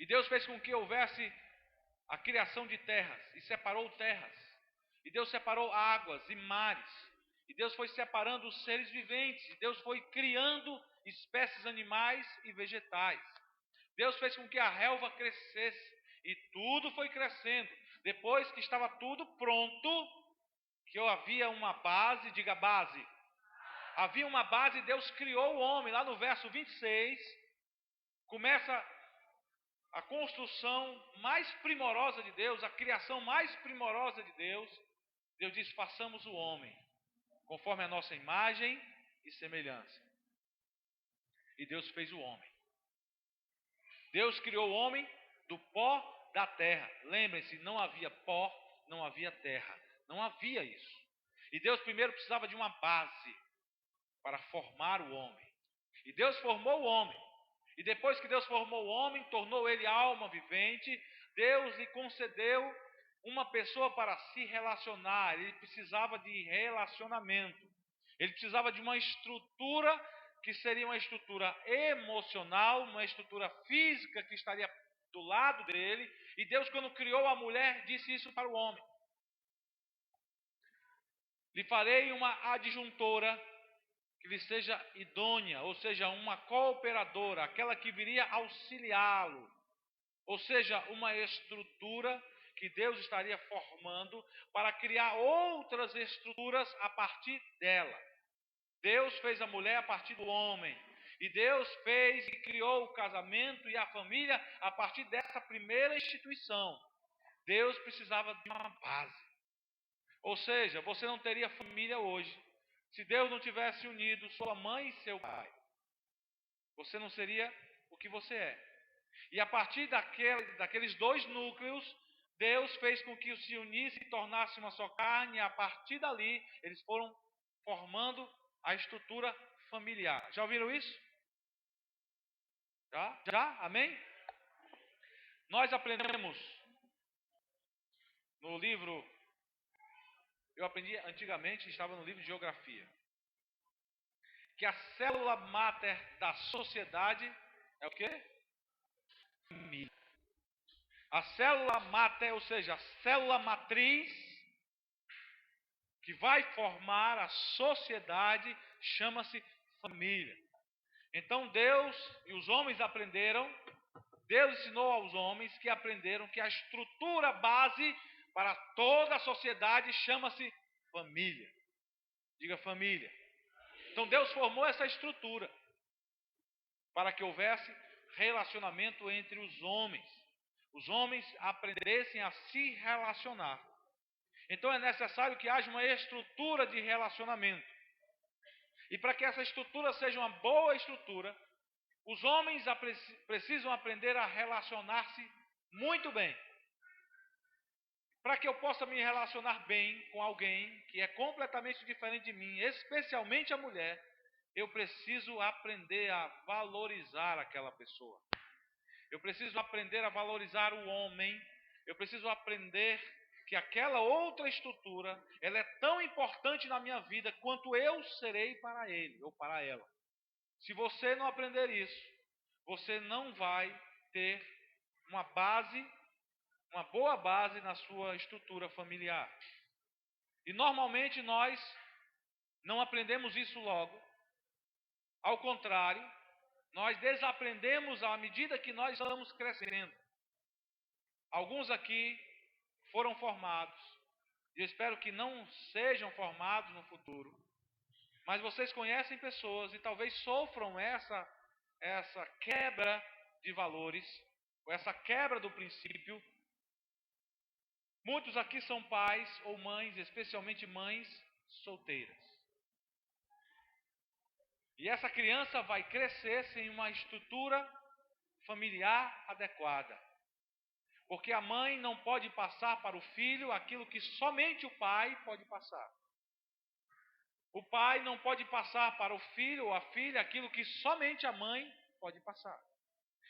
E Deus fez com que houvesse a criação de terras, e separou terras. E Deus separou águas e mares. E Deus foi separando os seres viventes. E Deus foi criando espécies animais e vegetais. Deus fez com que a relva crescesse. E tudo foi crescendo. Depois que estava tudo pronto, que havia uma base, diga base. Havia uma base, Deus criou o homem. Lá no verso 26, começa a construção mais primorosa de Deus, a criação mais primorosa de Deus. Deus diz: façamos o homem, conforme a nossa imagem e semelhança. E Deus fez o homem. Deus criou o homem do pó da terra. Lembrem-se, não havia pó, não havia terra. Não havia isso. E Deus primeiro precisava de uma base para formar o homem. E Deus formou o homem. E depois que Deus formou o homem, tornou ele alma vivente, Deus lhe concedeu uma pessoa para se relacionar. Ele precisava de relacionamento. Ele precisava de uma estrutura que seria uma estrutura emocional, uma estrutura física que estaria do lado dele. E Deus, quando criou a mulher, disse isso para o homem: lhe farei uma adjuntora que lhe seja idônea, ou seja, uma cooperadora, aquela que viria auxiliá-lo. Ou seja, uma estrutura que Deus estaria formando para criar outras estruturas a partir dela. Deus fez a mulher a partir do homem. E Deus fez e criou o casamento e a família a partir dessa primeira instituição. Deus precisava de uma base. Ou seja, você não teria família hoje se Deus não tivesse unido sua mãe e seu pai. Você não seria o que você é. E a partir daqueles dois núcleos, Deus fez com que se unisse e tornasse uma só carne. E a partir dali, eles foram formando a estrutura familiar. Já ouviram isso? Já? Amém? Nós aprendemos no livro, eu aprendi antigamente, estava no livro de geografia, que a célula máter da sociedade é o quê? Família. A célula máter, ou seja, a célula matriz que vai formar a sociedade, chama-se família. Então Deus e os homens aprenderam, Deus ensinou aos homens que aprenderam que a estrutura base para toda a sociedade chama-se família. Diga família. Então Deus formou essa estrutura para que houvesse relacionamento entre os homens. Os homens aprendessem a se relacionar. Então é necessário que haja uma estrutura de relacionamento. E para que essa estrutura seja uma boa estrutura, os homens precisam aprender a relacionar-se muito bem. Para que eu possa me relacionar bem com alguém que é completamente diferente de mim, especialmente a mulher, eu preciso aprender a valorizar aquela pessoa. Eu preciso aprender a valorizar o homem. Eu preciso aprender que aquela outra estrutura, ela é tão importante na minha vida quanto eu serei para ele ou para ela. Se você não aprender isso, você não vai ter uma base, uma boa base na sua estrutura familiar. E normalmente nós não aprendemos isso logo. Ao contrário, nós desaprendemos à medida que nós vamos crescendo. Alguns aqui foram formados, e eu espero que não sejam formados no futuro, mas vocês conhecem pessoas e talvez sofram essa quebra de valores, ou essa quebra do princípio. Muitos aqui são pais ou mães, especialmente mães solteiras. E essa criança vai crescer sem uma estrutura familiar adequada. Porque a mãe não pode passar para o filho aquilo que somente o pai pode passar. O pai não pode passar para o filho ou a filha aquilo que somente a mãe pode passar.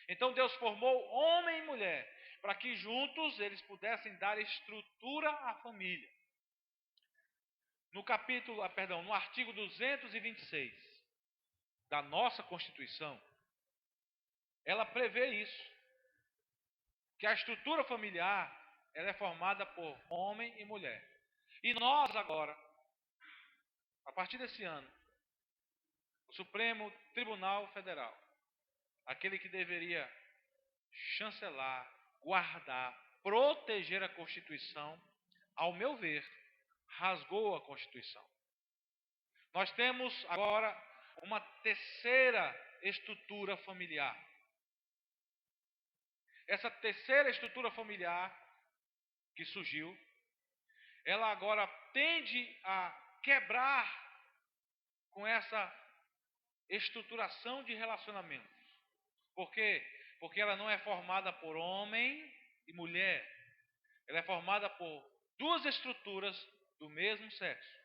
Então Deus formou homem e mulher para que juntos eles pudessem dar estrutura à família. No artigo 226 da nossa Constituição, ela prevê isso. Que a estrutura familiar, ela é formada por homem e mulher. E nós agora, a partir desse ano, o Supremo Tribunal Federal, aquele que deveria chancelar, guardar, proteger a Constituição, ao meu ver, rasgou a Constituição. Nós temos agora uma terceira estrutura familiar. Essa terceira estrutura familiar que surgiu, ela agora tende a quebrar com essa estruturação de relacionamentos. Por quê? Porque ela não é formada por homem e mulher. Ela é formada por duas estruturas do mesmo sexo.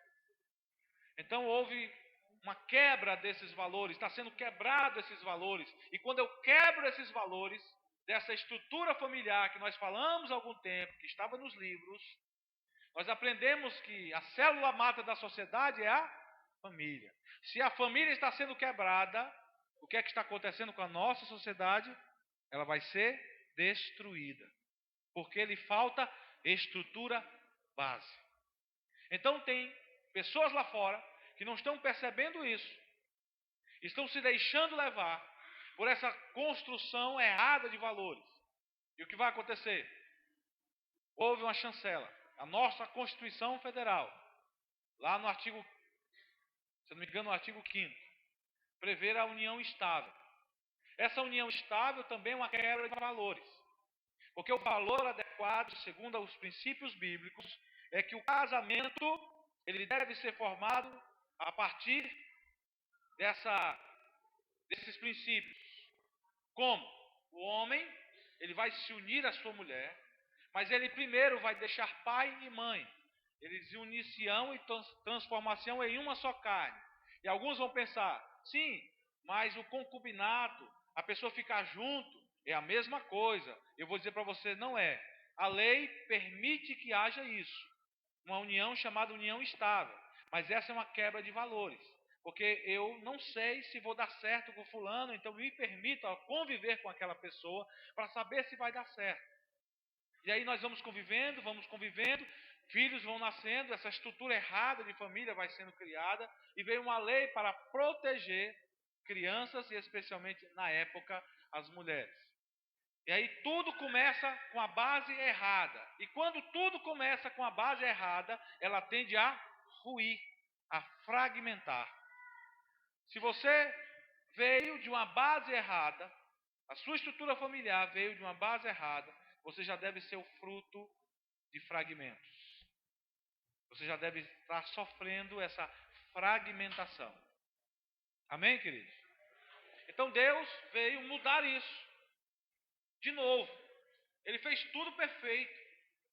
Então houve uma quebra desses valores, está sendo quebrado esses valores. E quando eu quebro esses valores dessa estrutura familiar que nós falamos há algum tempo, que estava nos livros, nós aprendemos que a célula mata da sociedade é a família. Se a família está sendo quebrada, o que é que está acontecendo com a nossa sociedade? Ela vai ser destruída, porque lhe falta estrutura base. Então tem pessoas lá fora que não estão percebendo isso, estão se deixando levar por essa construção errada de valores. E o que vai acontecer? Houve uma chancela. A nossa Constituição Federal, lá no artigo, se não me engano, no artigo 5º, prevê a união estável. Essa união estável também é uma quebra de valores. Porque o valor adequado, segundo os princípios bíblicos, é que o casamento ele deve ser formado a partir desses princípios. Como? O homem ele vai se unir à sua mulher, mas ele primeiro vai deixar pai e mãe. Eles unir-se-ão e transformar-se-ão em uma só carne. E alguns vão pensar, sim, mas o concubinato, a pessoa ficar junto, é a mesma coisa. Eu vou dizer para você, não é. A lei permite que haja isso. Uma união chamada união estável. Mas essa é uma quebra de valores. Porque eu não sei se vou dar certo com fulano, então me permito conviver com aquela pessoa para saber se vai dar certo. E aí nós vamos convivendo, filhos vão nascendo, essa estrutura errada de família vai sendo criada, e veio uma lei para proteger crianças e especialmente na época as mulheres. E aí tudo começa com a base errada. E quando tudo começa com a base errada, ela tende a ruir, a fragmentar. Se você veio de uma base errada, a sua estrutura familiar veio de uma base errada, você já deve ser o fruto de fragmentos. Você já deve estar sofrendo essa fragmentação. Amém, queridos? Então Deus veio mudar isso. De novo. Ele fez tudo perfeito.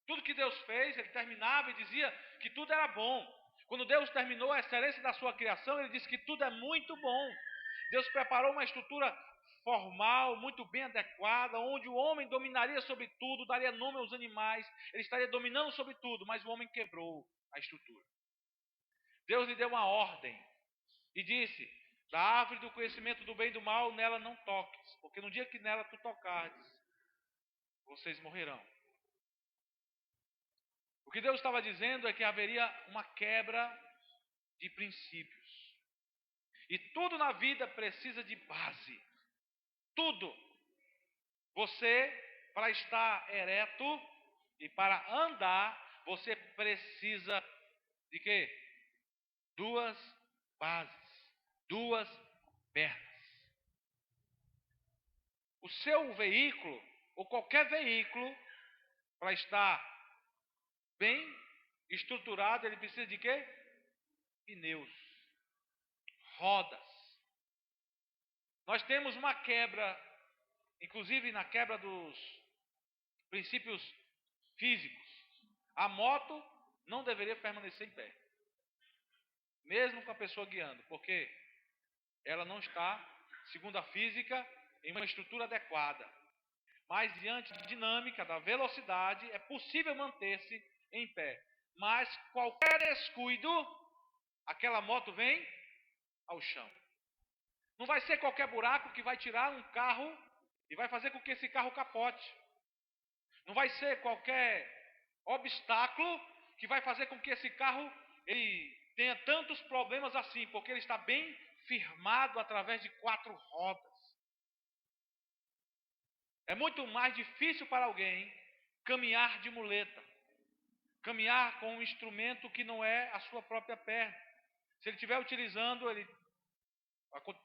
Tudo que Deus fez, ele terminava e dizia que tudo era bom. Quando Deus terminou a excelência da sua criação, ele disse que tudo é muito bom. Deus preparou uma estrutura formal, muito bem adequada, onde o homem dominaria sobre tudo, daria nome aos animais, ele estaria dominando sobre tudo, mas o homem quebrou a estrutura. Deus lhe deu uma ordem e disse, da árvore do conhecimento do bem e do mal, nela não toques, porque no dia que nela tu tocares, vocês morrerão. O que Deus estava dizendo é que haveria uma quebra de princípios. E tudo na vida precisa de base. Tudo. Você, para estar ereto e para andar, você precisa de quê? Duas bases, duas pernas. O seu veículo, ou qualquer veículo, para estar bem estruturado, ele precisa de quê? Pneus, rodas. Nós temos uma quebra, inclusive na quebra dos princípios físicos. A moto não deveria permanecer em pé, mesmo com a pessoa guiando, porque ela não está, segundo a física, em uma estrutura adequada. Mas diante da dinâmica, da velocidade, é possível manter-se em pé. Mas qualquer descuido, aquela moto vem ao chão. Não vai ser qualquer buraco que vai tirar um carro e vai fazer com que esse carro capote. Não vai ser qualquer obstáculo que vai fazer com que esse carro ele tenha tantos problemas assim, porque ele está bem firmado através de 4 rodas. É muito mais difícil para alguém caminhar de muleta. caminhar com um instrumento que não é a sua própria perna. Se ele estiver utilizando,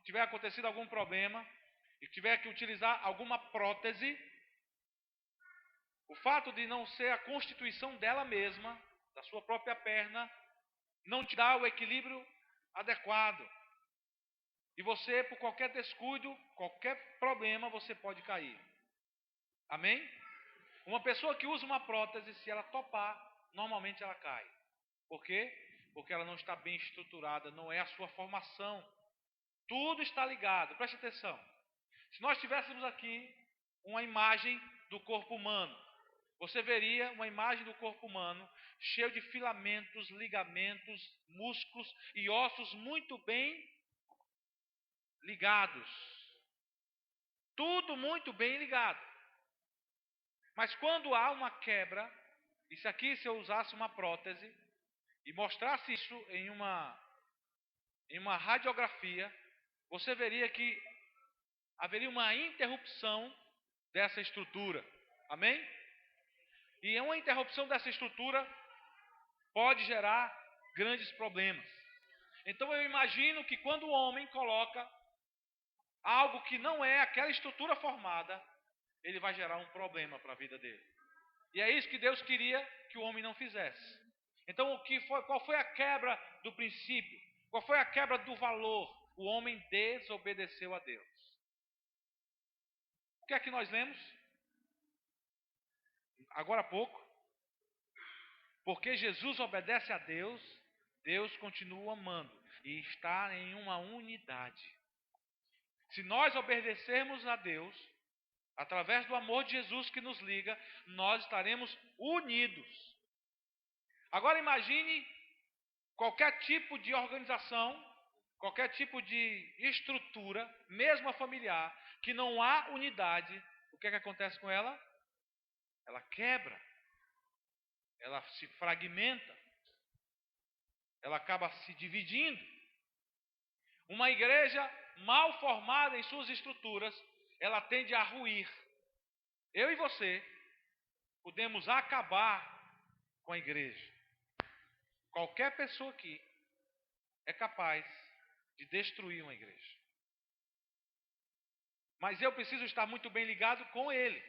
tiver acontecido algum problema e tiver que utilizar alguma prótese, o fato de não ser a constituição dela mesma, da sua própria perna, não te dá o equilíbrio adequado. E você, por qualquer descuido, qualquer problema, você pode cair. Amém? Uma pessoa que usa uma prótese, se ela topar, normalmente ela cai. Por quê? Porque ela não está bem estruturada, não é a sua formação. Tudo está ligado, preste atenção. Se nós tivéssemos aqui uma imagem do corpo humano, você veria uma imagem do corpo humano cheio de filamentos, ligamentos, músculos e ossos muito bem ligados. Tudo muito bem ligado. Mas quando há uma quebra, isso aqui, se eu usasse uma prótese e mostrasse isso em uma radiografia, você veria que haveria uma interrupção dessa estrutura. Amém? E uma interrupção dessa estrutura pode gerar grandes problemas. Então eu imagino que quando o homem coloca algo que não é aquela estrutura formada, ele vai gerar um problema para a vida dele. E é isso que Deus queria que o homem não fizesse. Então qual foi a quebra do princípio? Qual foi a quebra do valor? O homem desobedeceu a Deus. O que é que nós lemos? Agora há pouco. Porque Jesus obedece a Deus, Deus continua amando e está em uma unidade. Se nós obedecermos a Deus, através do amor de Jesus que nos liga, nós estaremos unidos. Agora imagine qualquer tipo de organização, qualquer tipo de estrutura, mesmo a familiar, que não há unidade. O que é que acontece com ela? Ela quebra. Ela se fragmenta. Ela acaba se dividindo. Uma igreja mal formada em suas estruturas, ela tende a ruir. Eu e você podemos acabar com a igreja. Qualquer pessoa aqui é capaz de destruir uma igreja. Mas eu preciso estar muito bem ligado com ele.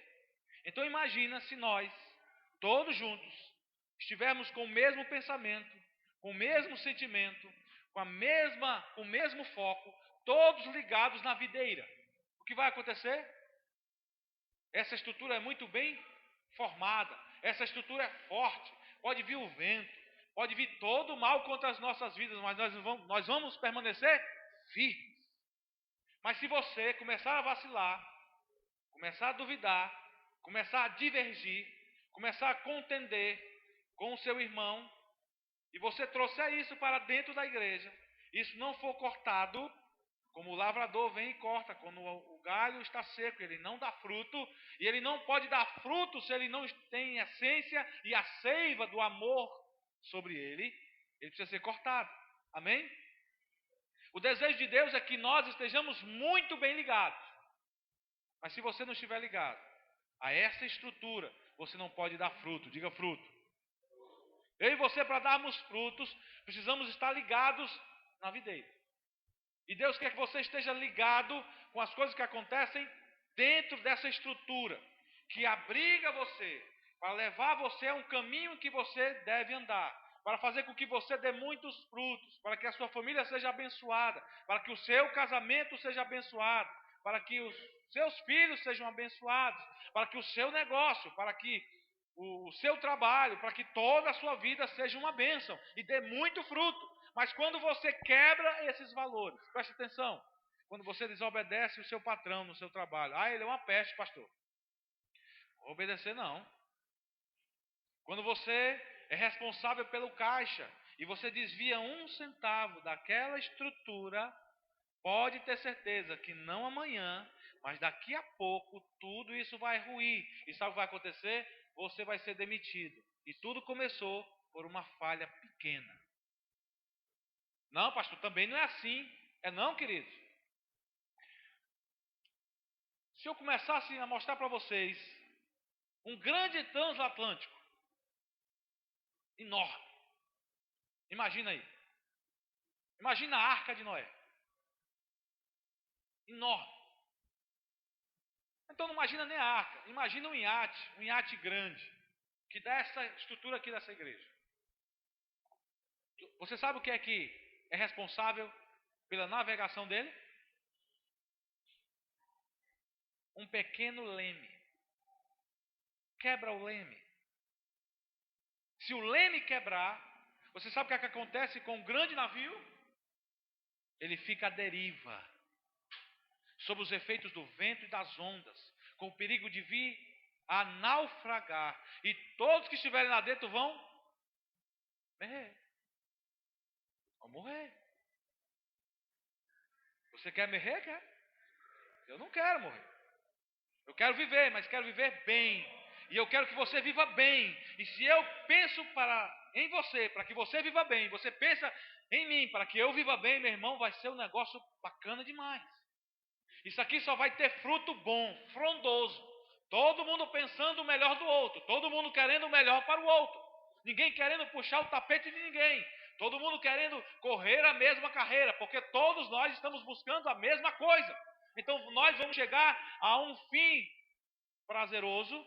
Então imagina se nós, todos juntos, estivermos com o mesmo pensamento, com o mesmo sentimento, com o mesmo foco, todos ligados na videira. O que vai acontecer? Essa estrutura é muito bem formada, essa estrutura é forte, pode vir o vento, pode vir todo o mal contra as nossas vidas, mas nós vamos permanecer firmes. Mas se você começar a vacilar, começar a duvidar, começar a divergir, começar a contender com o seu irmão, e você trouxer isso para dentro da igreja, isso não for cortado, como o lavrador vem e corta, quando o galho está seco, ele não dá fruto, e ele não pode dar fruto se ele não tem essência e a seiva do amor sobre ele precisa ser cortado. Amém? O desejo de Deus é que nós estejamos muito bem ligados. Mas se você não estiver ligado a essa estrutura, você não pode dar fruto. Diga fruto. Eu e você, para darmos frutos, precisamos estar ligados na videira. E Deus quer que você esteja ligado com as coisas que acontecem dentro dessa estrutura, que abriga você, para levar você a um caminho que você deve andar, para fazer com que você dê muitos frutos, para que a sua família seja abençoada, para que o seu casamento seja abençoado, para que os seus filhos sejam abençoados, para que o seu negócio, para que o seu trabalho, para que toda a sua vida seja uma bênção e dê muito fruto. Mas quando você quebra esses valores, preste atenção, quando você desobedece o seu patrão no seu trabalho, ele é uma peste, pastor. Não obedecer não. Quando você é responsável pelo caixa e você desvia 1 centavo daquela estrutura, pode ter certeza que não amanhã, mas daqui a pouco tudo isso vai ruir. E sabe o que vai acontecer? Você vai ser demitido. E tudo começou por uma falha pequena. Não, pastor, também não é assim. É não, queridos. Se eu começasse a mostrar para vocês um grande transatlântico, Enorme. Imagina aí. Imagina a arca de Noé. Enorme. Então não imagina nem a arca. Imagina um iate grande, que dá essa estrutura aqui dessa igreja. Você sabe o que é responsável pela navegação dele? Um pequeno leme. Quebra o leme. Se o leme quebrar, você sabe o que acontece com um grande navio? Ele fica à deriva, sob os efeitos do vento e das ondas, com o perigo de vir a naufragar. E todos que estiverem lá dentro vão morrer. Vão morrer. Você quer morrer? Quer? Eu não quero morrer. Eu quero viver, mas quero viver bem. E eu quero que você viva bem. E se eu penso em você, para que você viva bem, você pensa em mim, para que eu viva bem, meu irmão, vai ser um negócio bacana demais. Isso aqui só vai ter fruto bom, frondoso. Todo mundo pensando o melhor do outro. Todo mundo querendo o melhor para o outro. Ninguém querendo puxar o tapete de ninguém. Todo mundo querendo correr a mesma carreira, porque todos nós estamos buscando a mesma coisa. Então nós vamos chegar a um fim prazeroso,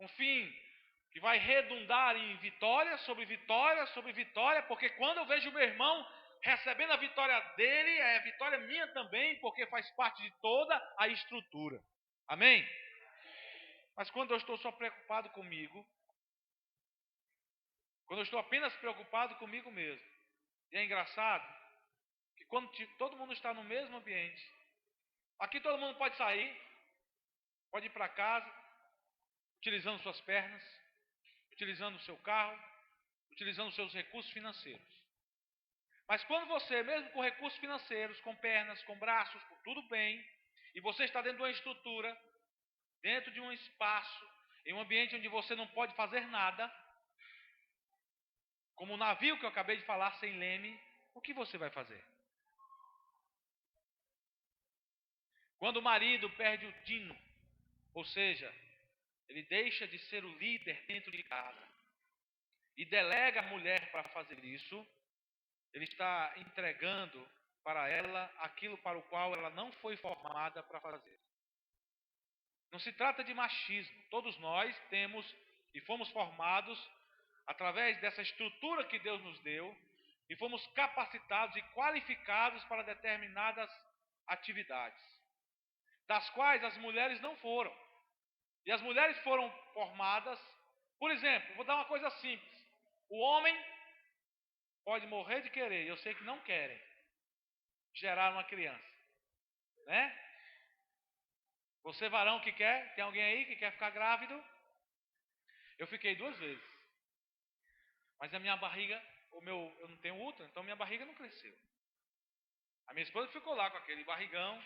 um fim que vai redundar em vitória sobre vitória sobre vitória, porque quando eu vejo o meu irmão recebendo a vitória dele, é a vitória minha também, porque faz parte de toda a estrutura. Amém? Mas quando eu estou só preocupado comigo, quando eu estou apenas preocupado comigo mesmo, e é engraçado que quando todo mundo está no mesmo ambiente, aqui todo mundo pode sair, pode ir para casa, utilizando suas pernas, utilizando o seu carro, utilizando os seus recursos financeiros. Mas quando você, mesmo com recursos financeiros, com pernas, com braços, com tudo bem, e você está dentro de uma estrutura, dentro de um espaço, em um ambiente onde você não pode fazer nada, como o navio que eu acabei de falar, sem leme, o que você vai fazer? Quando o marido perde o tino, ou seja, ele deixa de ser o líder dentro de casa e delega a mulher para fazer isso, ele está entregando para ela aquilo para o qual ela não foi formada para fazer. Não se trata de machismo. Todos nós temos e fomos formados através dessa estrutura que Deus nos deu e fomos capacitados e qualificados para determinadas atividades, das quais as mulheres não foram. E as mulheres foram formadas, por exemplo, vou dar uma coisa simples. O homem pode morrer de querer, eu sei que não querem, gerar uma criança, né? Você varão que quer, tem alguém aí que quer ficar grávido? Eu fiquei 2 vezes, mas a minha barriga, eu não tenho útero, então minha barriga não cresceu. A minha esposa ficou lá com aquele barrigão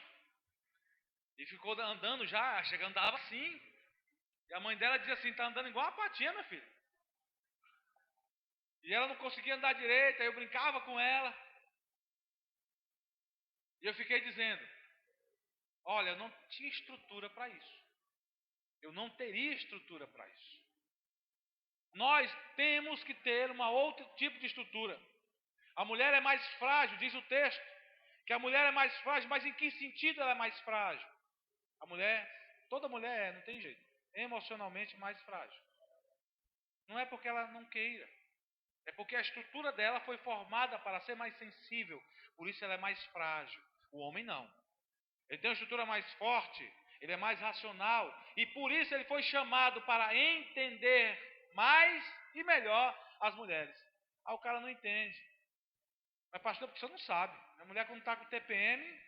e ficou andando já, andava assim. E a mãe dela dizia assim, está andando igual uma patinha, minha filha. E ela não conseguia andar direito, aí eu brincava com ela. E eu fiquei dizendo, olha, eu não tinha estrutura para isso. Eu não teria estrutura para isso. Nós temos que ter uma outro tipo de estrutura. A mulher é mais frágil, diz o texto, que a mulher é mais frágil, mas em que sentido ela é mais frágil? A mulher, toda mulher não tem jeito, emocionalmente mais frágil. Não é porque ela não queira, é porque a estrutura dela foi formada para ser mais sensível, por isso ela é mais frágil. O homem não. Ele tem uma estrutura mais forte, ele é mais racional, e por isso ele foi chamado para entender mais e melhor as mulheres. Ah, o cara não entende. Mas pastor, porque você não sabe. A mulher quando está com TPM,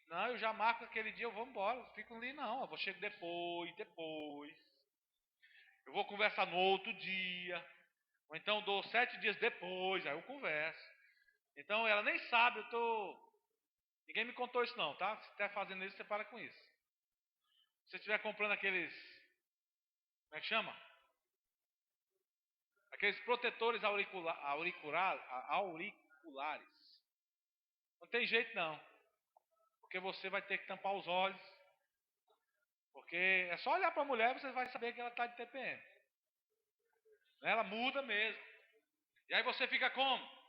não, eu já marco aquele dia, eu vou embora, eu fico ali não, eu vou chegar depois. Eu vou conversar no outro dia, ou então dou 7 dias depois, aí eu converso. Então ela nem sabe, ninguém me contou isso não, tá? Se estiver fazendo isso, você para com isso. Se você estiver comprando aqueles, como é que chama? Aqueles protetores auriculares. Não tem jeito não. Porque você vai ter que tampar os olhos. Porque é só olhar para a mulher e você vai saber que ela está de TPM. Ela muda mesmo. E aí você fica como?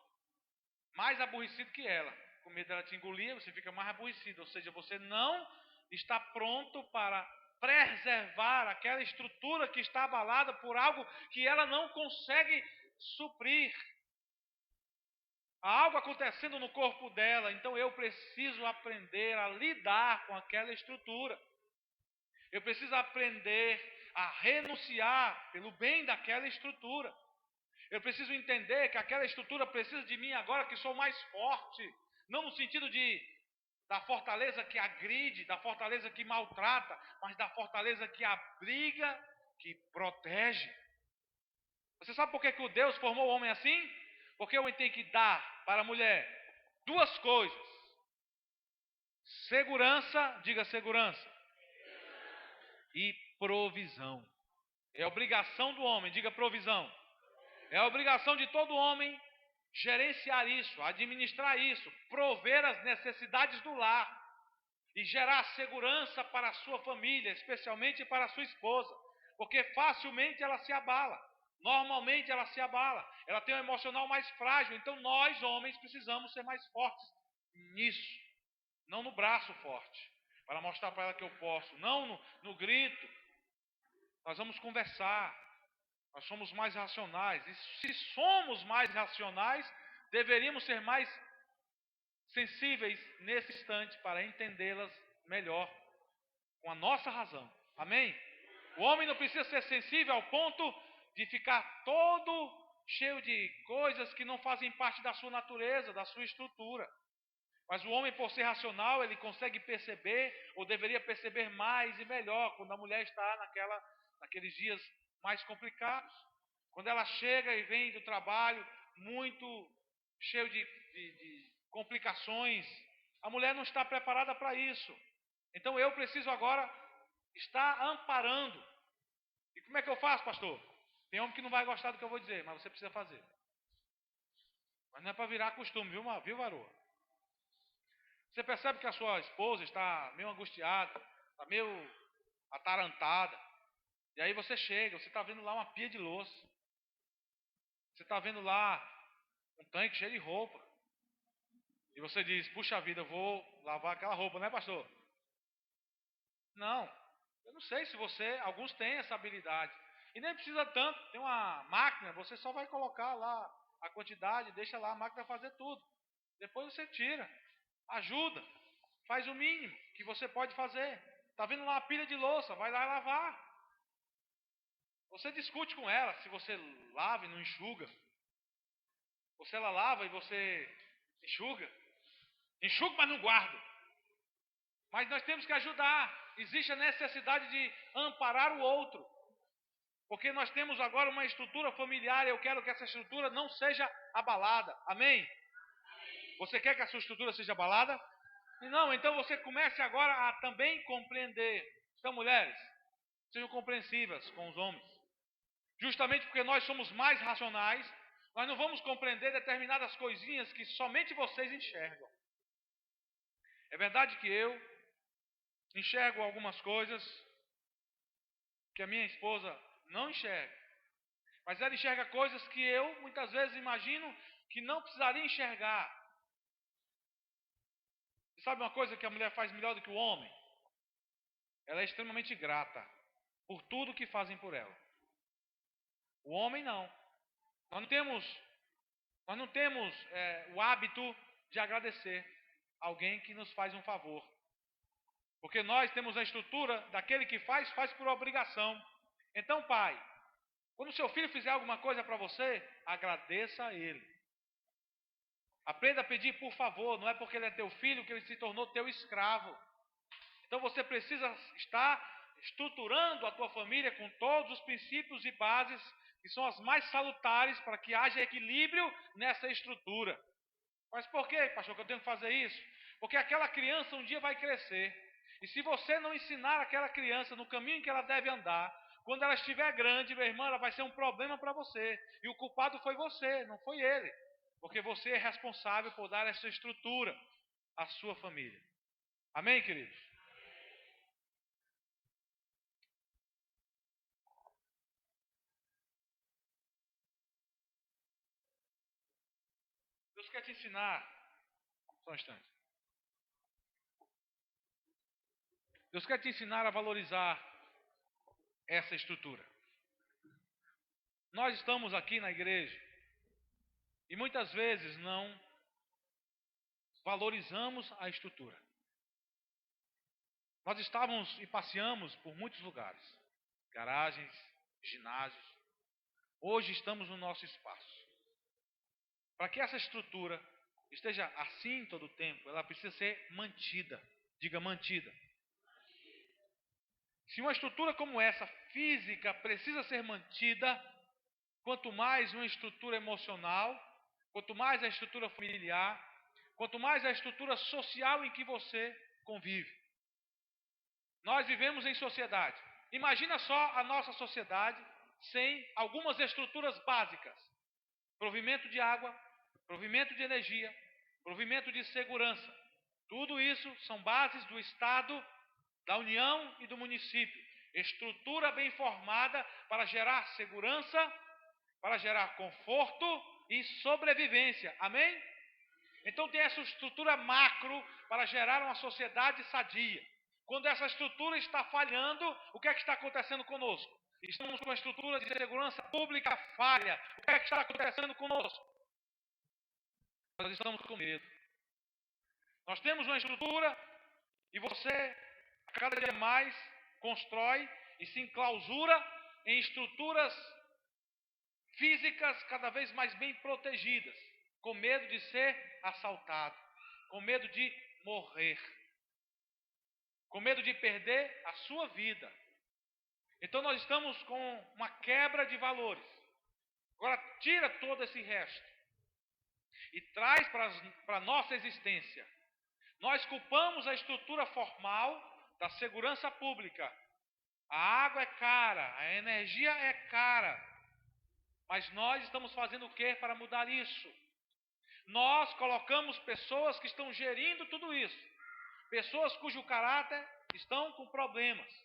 Mais aborrecido que ela. Com medo dela te engolir, você fica mais aborrecido. Ou seja, você não está pronto para preservar aquela estrutura que está abalada por algo que ela não consegue suprir. Há algo acontecendo no corpo dela, então eu preciso aprender a lidar com aquela estrutura. Eu preciso aprender a renunciar pelo bem daquela estrutura. Eu preciso entender que aquela estrutura precisa de mim agora que sou mais forte. Não no sentido da fortaleza que agride, da fortaleza que maltrata, mas da fortaleza que abriga, que protege. Você sabe por que o Deus formou o homem assim? Porque o homem tem que dar para a mulher duas coisas. Segurança, diga segurança. E provisão. É obrigação do homem, diga provisão. É a obrigação de todo homem gerenciar isso, administrar isso, prover as necessidades do lar e gerar segurança para a sua família, especialmente para a sua esposa, porque facilmente ela se abala, normalmente ela se abala, ela tem um emocional mais frágil, então nós homens precisamos ser mais fortes nisso, não no braço forte, para mostrar para ela que eu posso, não no grito. Nós vamos conversar. Nós somos mais racionais. E se somos mais racionais, deveríamos ser mais sensíveis nesse instante para entendê-las melhor com a nossa razão. Amém? O homem não precisa ser sensível ao ponto de ficar todo cheio de coisas que não fazem parte da sua natureza, da sua estrutura. Mas o homem, por ser racional, ele consegue perceber, ou deveria perceber mais e melhor, quando a mulher está naqueles dias mais complicados. Quando ela chega e vem do trabalho muito cheio de complicações, a mulher não está preparada para isso. Então eu preciso agora estar amparando. E como é que eu faço, pastor? Tem homem que não vai gostar do que eu vou dizer, mas você precisa fazer. Mas não é para virar costume, viu, varoa? Você percebe que a sua esposa está meio angustiada, está meio atarantada. E aí você chega, você está vendo lá uma pia de louça. Você está vendo lá um tanque cheio de roupa. E você diz, puxa vida, eu vou lavar aquela roupa, né, pastor? Não, eu não sei se alguns têm essa habilidade. E nem precisa tanto, tem uma máquina, você só vai colocar lá a quantidade, deixa lá a máquina fazer tudo. Depois você tira, ajuda, faz o mínimo que você pode fazer. Está vendo lá uma pilha de louça, vai lá lavar. Você discute com ela se você lava e não enxuga. Ou se ela lava e você enxuga. Enxuga, mas não guarda. Mas nós temos que ajudar. Existe a necessidade de amparar o outro. Porque nós temos agora uma estrutura familiar e eu quero que essa estrutura não seja abalada. Amém? Você quer que a sua estrutura seja abalada? Não, então você comece agora a também compreender. Então, mulheres, sejam compreensivas com os homens. Justamente porque nós somos mais racionais, nós não vamos compreender determinadas coisinhas que somente vocês enxergam. É verdade que eu enxergo algumas coisas que a minha esposa não enxerga. Mas ela enxerga coisas que eu muitas vezes imagino que não precisaria enxergar. Você sabe uma coisa que a mulher faz melhor do que o homem? Ela é extremamente grata por tudo que fazem por ela. O homem não. Nós não temos o hábito de agradecer alguém que nos faz um favor. Porque nós temos a estrutura daquele que faz por obrigação. Então, pai, quando seu filho fizer alguma coisa para você, agradeça a ele. Aprenda a pedir por favor, não é porque ele é teu filho que ele se tornou teu escravo. Então você precisa estar estruturando a tua família com todos os princípios e bases que são as mais salutares para que haja equilíbrio nessa estrutura. Mas por que, pastor, que eu tenho que fazer isso? Porque aquela criança um dia vai crescer. E se você não ensinar aquela criança no caminho que ela deve andar, quando ela estiver grande, meu irmão, ela vai ser um problema para você. E o culpado foi você, não foi ele. Porque você é responsável por dar essa estrutura à sua família. Amém, queridos? quer te ensinar. Só um instante. Deus quer te ensinar a valorizar essa estrutura. Nós estamos aqui na igreja e muitas vezes não valorizamos a estrutura. Nós estávamos e passeamos por muitos lugares, garagens, ginásios. Hoje estamos no nosso espaço. Para que essa estrutura esteja assim todo o tempo, ela precisa ser mantida. Diga mantida. Se uma estrutura como essa, física, precisa ser mantida, quanto mais uma estrutura emocional, quanto mais a estrutura familiar, quanto mais a estrutura social em que você convive. Nós vivemos em sociedade. Imagina só a nossa sociedade sem algumas estruturas básicas. Provimento de água, provimento de energia, provimento de segurança. Tudo isso são bases do Estado, da União e do município. Estrutura bem formada para gerar segurança, para gerar conforto e sobrevivência. Amém? Então tem essa estrutura macro para gerar uma sociedade sadia. Quando essa estrutura está falhando, o que é que está acontecendo conosco? Estamos com a estrutura de segurança pública falha. O que é que está acontecendo conosco? Nós estamos com medo. Nós temos uma estrutura e você, cada dia mais, constrói e se enclausura em estruturas físicas cada vez mais bem protegidas, com medo de ser assaltado, com medo de morrer, com medo de perder a sua vida. Então nós estamos com uma quebra de valores. Agora tira todo esse resto e traz para a nossa existência. Nós culpamos a estrutura formal da segurança pública. A água é cara, a energia é cara. Mas nós estamos fazendo o que para mudar isso? Nós colocamos pessoas que estão gerindo tudo isso. Pessoas cujo caráter estão com problemas.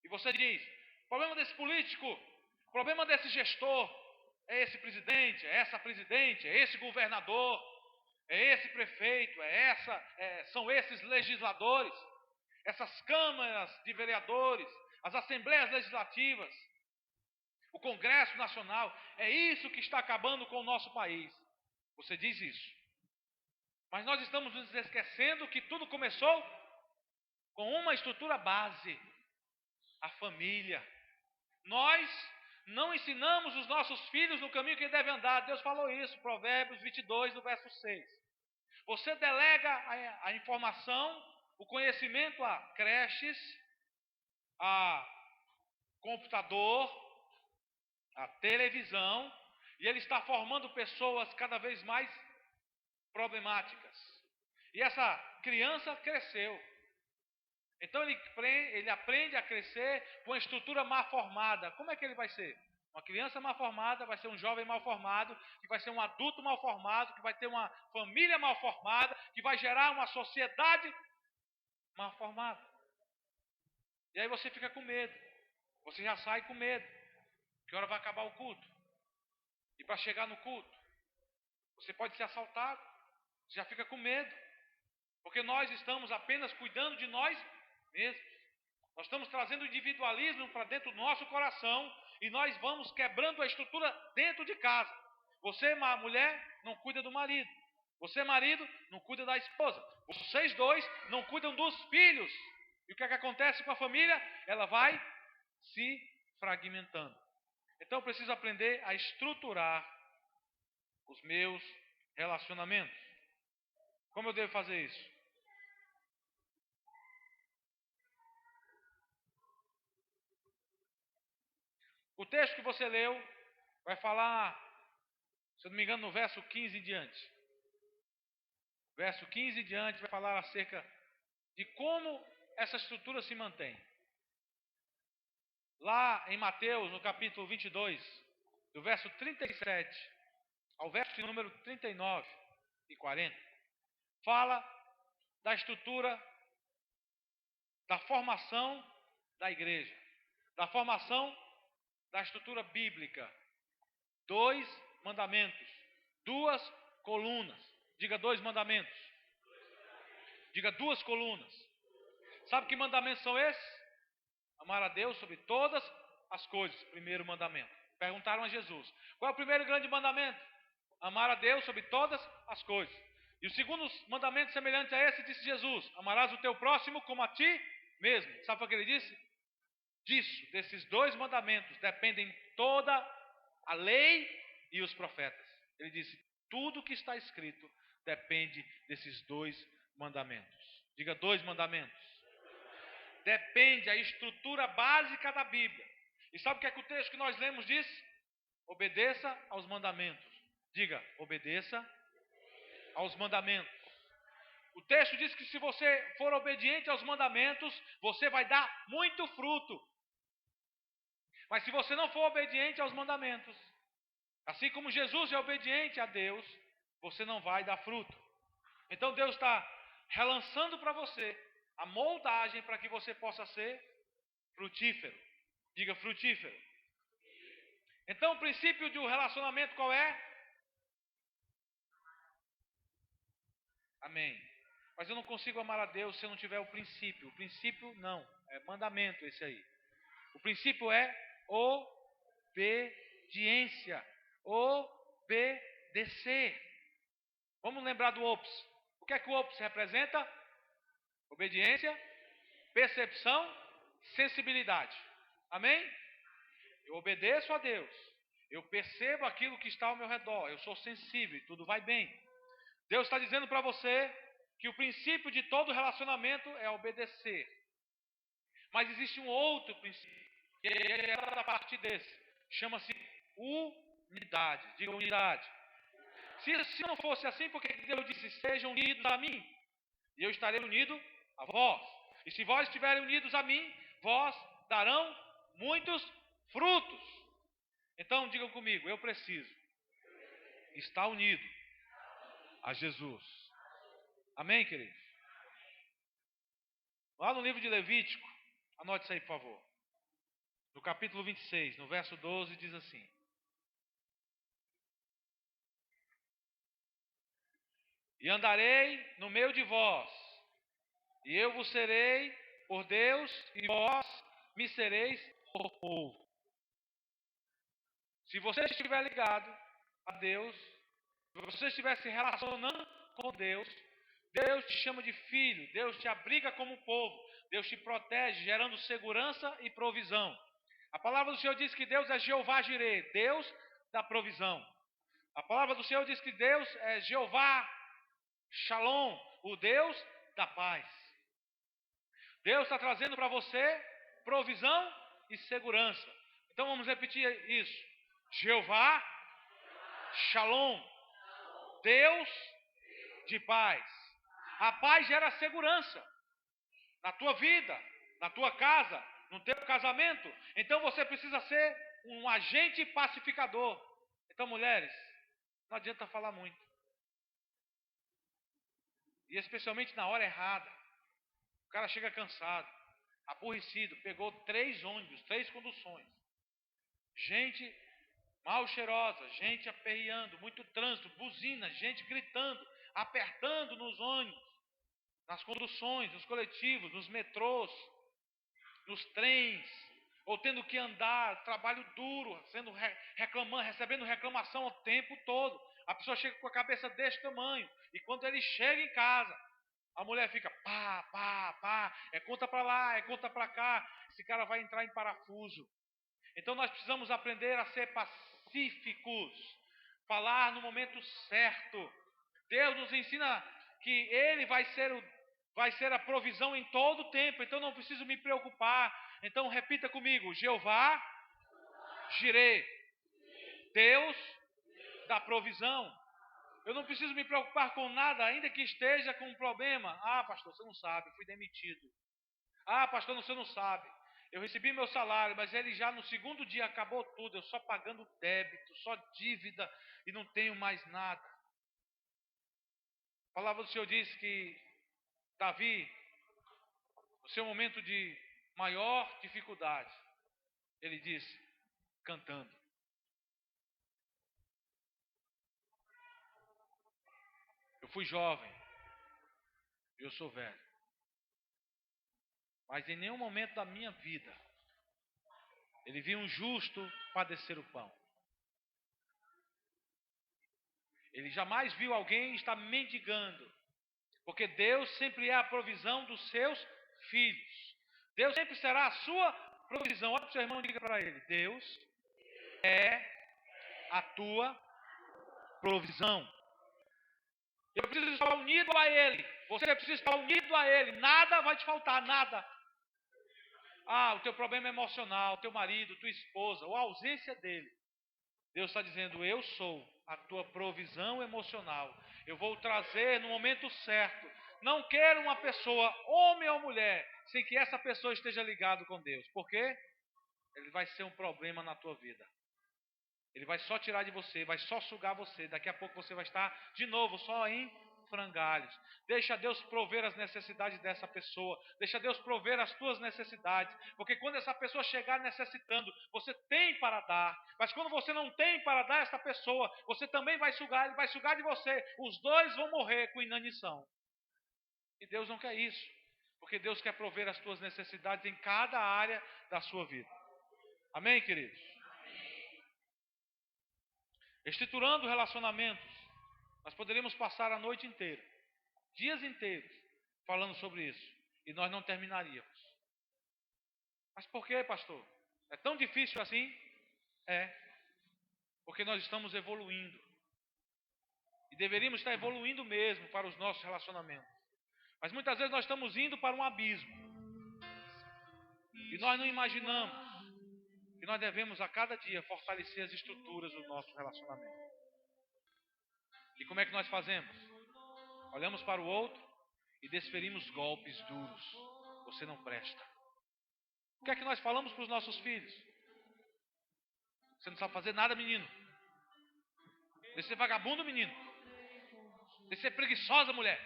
E você diz, problema desse político, problema desse gestor, é esse presidente, é essa presidente, é esse governador, é esse prefeito, são esses legisladores, essas câmaras de vereadores, as assembleias legislativas, o Congresso Nacional, é isso que está acabando com o nosso país. Você diz isso. Mas nós estamos nos esquecendo que tudo começou com uma estrutura base, a família. Nós não ensinamos os nossos filhos no caminho que eles devem andar. Deus falou isso, Provérbios 22, no verso 6. Você delega a informação, o conhecimento a creches, a computador, a televisão, e ele está formando pessoas cada vez mais problemáticas. E essa criança cresceu. Então ele aprende a crescer com uma estrutura mal formada. Como é que ele vai ser? Uma criança mal formada, vai ser um jovem mal formado, que vai ser um adulto mal formado, que vai ter uma família mal formada, que vai gerar uma sociedade mal formada. E aí você fica com medo. Você já sai com medo. Que hora vai acabar o culto? E para chegar no culto, você pode ser assaltado. Você já fica com medo. Porque nós estamos apenas cuidando de nós mesmos. Nós estamos trazendo o individualismo para dentro do nosso coração e nós vamos quebrando a estrutura dentro de casa. Você, mulher, não cuida do marido. Você, marido, não cuida da esposa. Vocês dois não cuidam dos filhos. E o que é que acontece com a família? Ela vai se fragmentando. Então eu preciso aprender a estruturar os meus relacionamentos. Como eu devo fazer isso? O texto que você leu vai falar, se eu não me engano, no verso 15 em diante. Verso 15 em diante vai falar acerca de como essa estrutura se mantém. Lá em Mateus, no capítulo 22, do verso 37 ao verso de número 39 e 40, fala da estrutura, da formação da igreja, da formação da estrutura bíblica. 2 mandamentos, 2 colunas. Diga 2 mandamentos. Diga 2 colunas. Sabe que mandamentos são esses? Amar a Deus sobre todas as coisas. Primeiro mandamento. Perguntaram a Jesus: qual é o primeiro grande mandamento? Amar a Deus sobre todas as coisas. E o segundo mandamento semelhante a esse, disse Jesus: amarás o teu próximo como a ti mesmo. Sabe o que ele disse? Desses 2 mandamentos, dependem toda a lei e os profetas. Ele disse: tudo que está escrito depende desses 2 mandamentos. Diga 2 mandamentos. Depende a estrutura básica da Bíblia. E sabe o que é que o texto que nós lemos diz? Obedeça aos mandamentos. Diga, obedeça aos mandamentos. O texto diz que se você for obediente aos mandamentos, você vai dar muito fruto. Mas se você não for obediente aos mandamentos, assim como Jesus é obediente a Deus, você não vai dar fruto. Então Deus está relançando para você a moldagem para que você possa ser frutífero. Diga frutífero. Então o princípio de um relacionamento qual é? Amém. Mas eu não consigo amar a Deus se eu não tiver o princípio. O princípio não, é mandamento esse aí. O princípio é obediência. Obedecer. Vamos lembrar do OPS. O que é que o OPS representa? Obediência, percepção, sensibilidade. Amém? Eu obedeço a Deus. Eu percebo aquilo que está ao meu redor. Eu sou sensível e tudo vai bem. Deus está dizendo para você que o princípio de todo relacionamento é obedecer. Mas existe um outro princípio, que é a partir desse. Chama-se unidade. Diga unidade. Se não fosse assim, porque Deus disse: sejam unidos a mim, e eu estarei unido a vós. E se vós estiverem unidos a mim, vós darão muitos frutos. Então digam comigo: eu preciso estar unido a Jesus. Amém, queridos? Lá no livro de Levítico, anote isso aí, por favor. No capítulo 26, no verso 12, diz assim: e andarei no meio de vós, e eu vos serei por Deus, e vós me sereis por povo. Se você estiver ligado a Deus, se você estiver se relacionando com Deus, Deus te chama de filho, Deus te abriga como povo, Deus te protege, gerando segurança e provisão. A palavra do Senhor diz que Deus é Jeová Jireh, Deus da provisão. A palavra do Senhor diz que Deus é Jeová Shalom, o Deus da paz. Deus está trazendo para você provisão e segurança. Então vamos repetir isso. Jeová Shalom, Deus de paz. A paz gera segurança na tua vida, na tua casa, no teu casamento. Então você precisa ser um agente pacificador. Então, mulheres, não adianta falar muito. E especialmente na hora errada. O cara chega cansado, aborrecido, pegou 3 ônibus, 3 conduções. Gente mal cheirosa, gente aperreando, muito trânsito, buzina, gente gritando, apertando nos ônibus, nas conduções, nos coletivos, nos metrôs, nos trens, ou tendo que andar, trabalho duro, recebendo reclamação o tempo todo. A pessoa chega com a cabeça desse tamanho, e quando ele chega em casa, a mulher fica pá, é conta para lá, é conta para cá. Esse cara vai entrar em parafuso. Então nós precisamos aprender a ser pacíficos, falar no momento certo. Deus nos ensina que Ele vai ser a provisão em todo o tempo, então não preciso me preocupar. Então repita comigo: Jeová Jireh, Deus da provisão. Eu não preciso me preocupar com nada, ainda que esteja com um problema. Ah, pastor, você não sabe, fui demitido. Ah, pastor, você não sabe, eu recebi meu salário, mas ele já no segundo dia acabou tudo, eu só pagando débito, só dívida e não tenho mais nada. A palavra do Senhor diz que Davi, no seu momento de maior dificuldade, ele disse, cantando. fui jovem, e eu sou velho. Mas em nenhum momento da minha vida, ele viu um justo padecer o pão. Ele jamais viu alguém estar mendigando. Porque Deus sempre é a provisão dos seus filhos. Deus sempre será a sua provisão. Olha para o seu irmão e diga para ele: Deus é a tua provisão. Eu preciso estar unido a Ele. Você precisa estar unido a Ele. Nada vai te faltar, nada. Ah, o teu problema é emocional, teu marido, tua esposa, ou a ausência dele. Deus está dizendo: eu sou a tua provisão emocional. Eu vou trazer no momento certo. Não quero uma pessoa, homem ou mulher, sem que essa pessoa esteja ligada com Deus. Por quê? Ele vai ser um problema na tua vida. Ele vai só tirar de você, vai só sugar você. Daqui a pouco você vai estar de novo só em frangalhos. Deixa Deus prover as necessidades dessa pessoa. Deixa Deus prover as tuas necessidades. Porque quando essa pessoa chegar necessitando, você tem para dar. Mas quando você não tem para dar a essa pessoa, você também vai sugar, ele vai sugar de você. Os dois vão morrer com inanição. E Deus não quer isso. Porque Deus quer prover as tuas necessidades em cada área da sua vida. Amém, queridos? Estruturando relacionamentos, nós poderíamos passar a noite inteira, dias inteiros, falando sobre isso, e nós não terminaríamos. Mas por que, pastor? É tão difícil assim? É, porque nós estamos evoluindo, e deveríamos estar evoluindo mesmo para os nossos relacionamentos. Mas muitas vezes nós estamos indo para um abismo, e nós não imaginamos que nós devemos a cada dia fortalecer as estruturas do nosso relacionamento. E como é que nós fazemos? Olhamos para o outro e desferimos golpes duros. Você não presta. O que é que nós falamos para os nossos filhos? Você não sabe fazer nada, menino. Deixa de ser vagabundo, menino. Deixa de ser preguiçosa, mulher.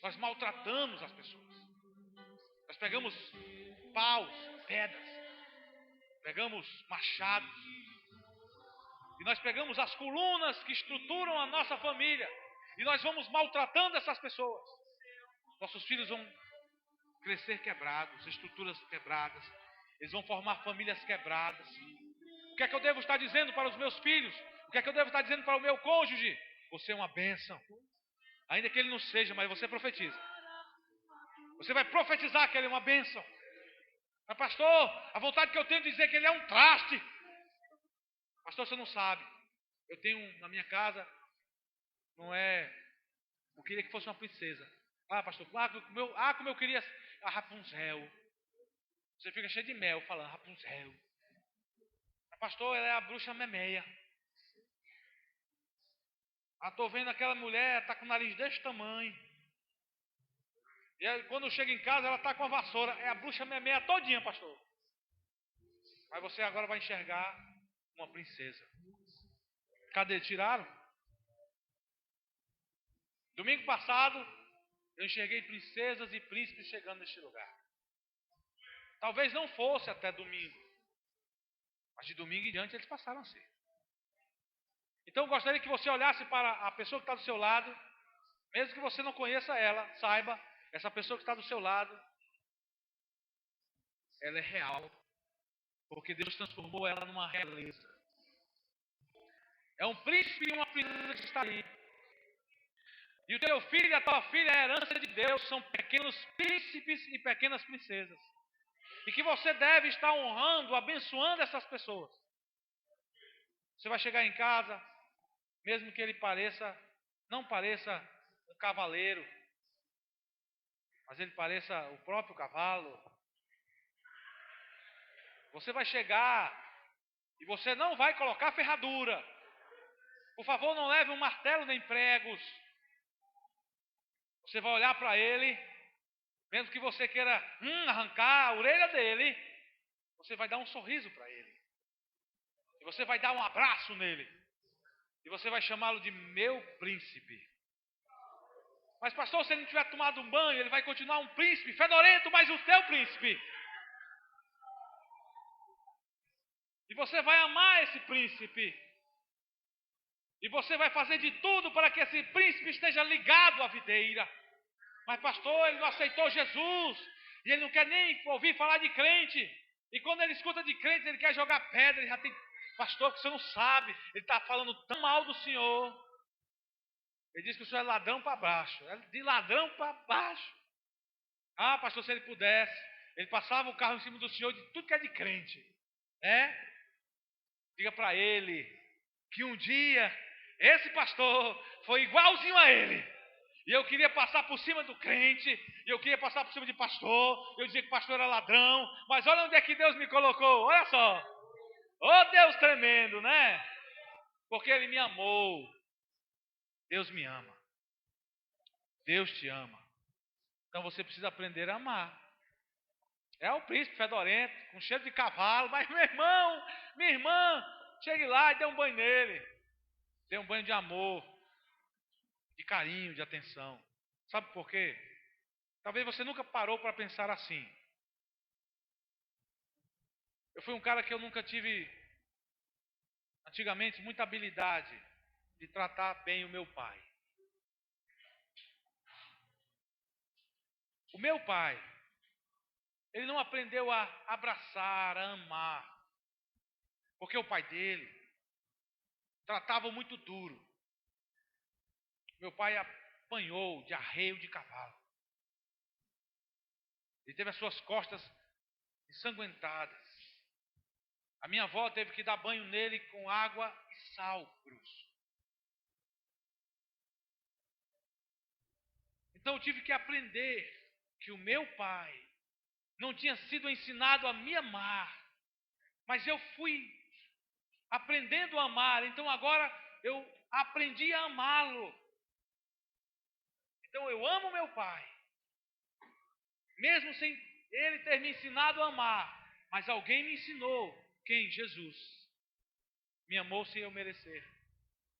Nós maltratamos as pessoas. Nós pegamos paus, pedras. Pegamos machados. E nós pegamos as colunas que estruturam a nossa família. E nós vamos maltratando essas pessoas. Nossos filhos vão crescer quebrados, estruturas quebradas. Eles vão formar famílias quebradas. O que é que eu devo estar dizendo para os meus filhos? O que é que eu devo estar dizendo para o meu cônjuge? Você é uma bênção. Ainda que ele não seja, mas você profetiza. Você vai profetizar que ele é uma bênção. Mas pastor, a vontade que eu tenho de dizer que ele é um traste. Pastor, você não sabe. Eu tenho na minha casa, não é... Eu queria que fosse uma princesa. Ah, pastor, como eu queria a Rapunzel. Você fica cheio de mel falando Rapunzel. Mas, pastor, ela é a bruxa memeia. Ah, estou vendo aquela mulher, está com o nariz desse tamanho. E aí, quando chega em casa, ela está com a vassoura. É a bruxa memeia todinha, pastor. Mas você agora vai enxergar uma princesa. Cadê? Tiraram? Domingo passado, eu enxerguei princesas e príncipes chegando neste lugar. Talvez não fosse até domingo. Mas de domingo em diante eles passaram a ser. Então eu gostaria que você olhasse para a pessoa que está do seu lado. Mesmo que você não conheça ela, saiba, essa pessoa que está do seu lado, ela é real. Porque Deus transformou ela numa realeza. É um príncipe e uma princesa que está ali. E o teu filho e a tua filha é a herança de Deus. São pequenos príncipes e pequenas princesas. E que você deve estar honrando, abençoando essas pessoas. Você vai chegar em casa, mesmo que ele não pareça um cavaleiro, mas ele pareça o próprio cavalo. Você vai chegar e você não vai colocar ferradura. Por favor, não leve um martelo nem pregos. Você vai olhar para ele, mesmo que você queira arrancar a orelha dele, você vai dar um sorriso para ele. E você vai dar um abraço nele. E você vai chamá-lo de meu príncipe. Mas pastor, se ele não tiver tomado um banho, ele vai continuar um príncipe, fedorento, mas o teu príncipe. E você vai amar esse príncipe. E você vai fazer de tudo para que esse príncipe esteja ligado à videira. Mas pastor, ele não aceitou Jesus. E ele não quer nem ouvir falar de crente. E quando ele escuta de crente, ele quer jogar pedra. Ele já tem, pastor, que você não sabe. Ele está falando tão mal do Senhor. Ele diz que o senhor é ladrão para baixo. É de ladrão para baixo. Ah, pastor, se ele pudesse, ele passava o carro em cima do senhor de tudo que é de crente. Diga para ele que um dia esse pastor foi igualzinho a ele. E eu queria passar por cima do crente, e eu queria passar por cima de pastor, eu dizia que pastor era ladrão, mas olha onde é que Deus me colocou, olha só. Oh, Deus tremendo, né? Porque ele me amou. Deus me ama. Deus te ama. Então você precisa aprender a amar. É o príncipe fedorento, com cheiro de cavalo, mas meu irmão, minha irmã, chegue lá e dê um banho nele. Dê um banho de amor, de carinho, de atenção. Sabe por quê? Talvez você nunca parou para pensar assim. Eu fui um cara que eu nunca tive, antigamente, muita habilidade de tratar bem o meu pai. O meu pai, ele não aprendeu a abraçar, a amar. Porque o pai dele tratava muito duro. Meu pai apanhou de arreio de cavalo. Ele teve as suas costas ensanguentadas. A minha avó teve que dar banho nele com água e sal grosso. Então eu tive que aprender que o meu pai não tinha sido ensinado a me amar, mas eu fui aprendendo a amar, então agora eu aprendi a amá-lo. Então eu amo meu pai, mesmo sem ele ter me ensinado a amar, mas alguém me ensinou. Quem? Jesus. Me amou sem eu merecer,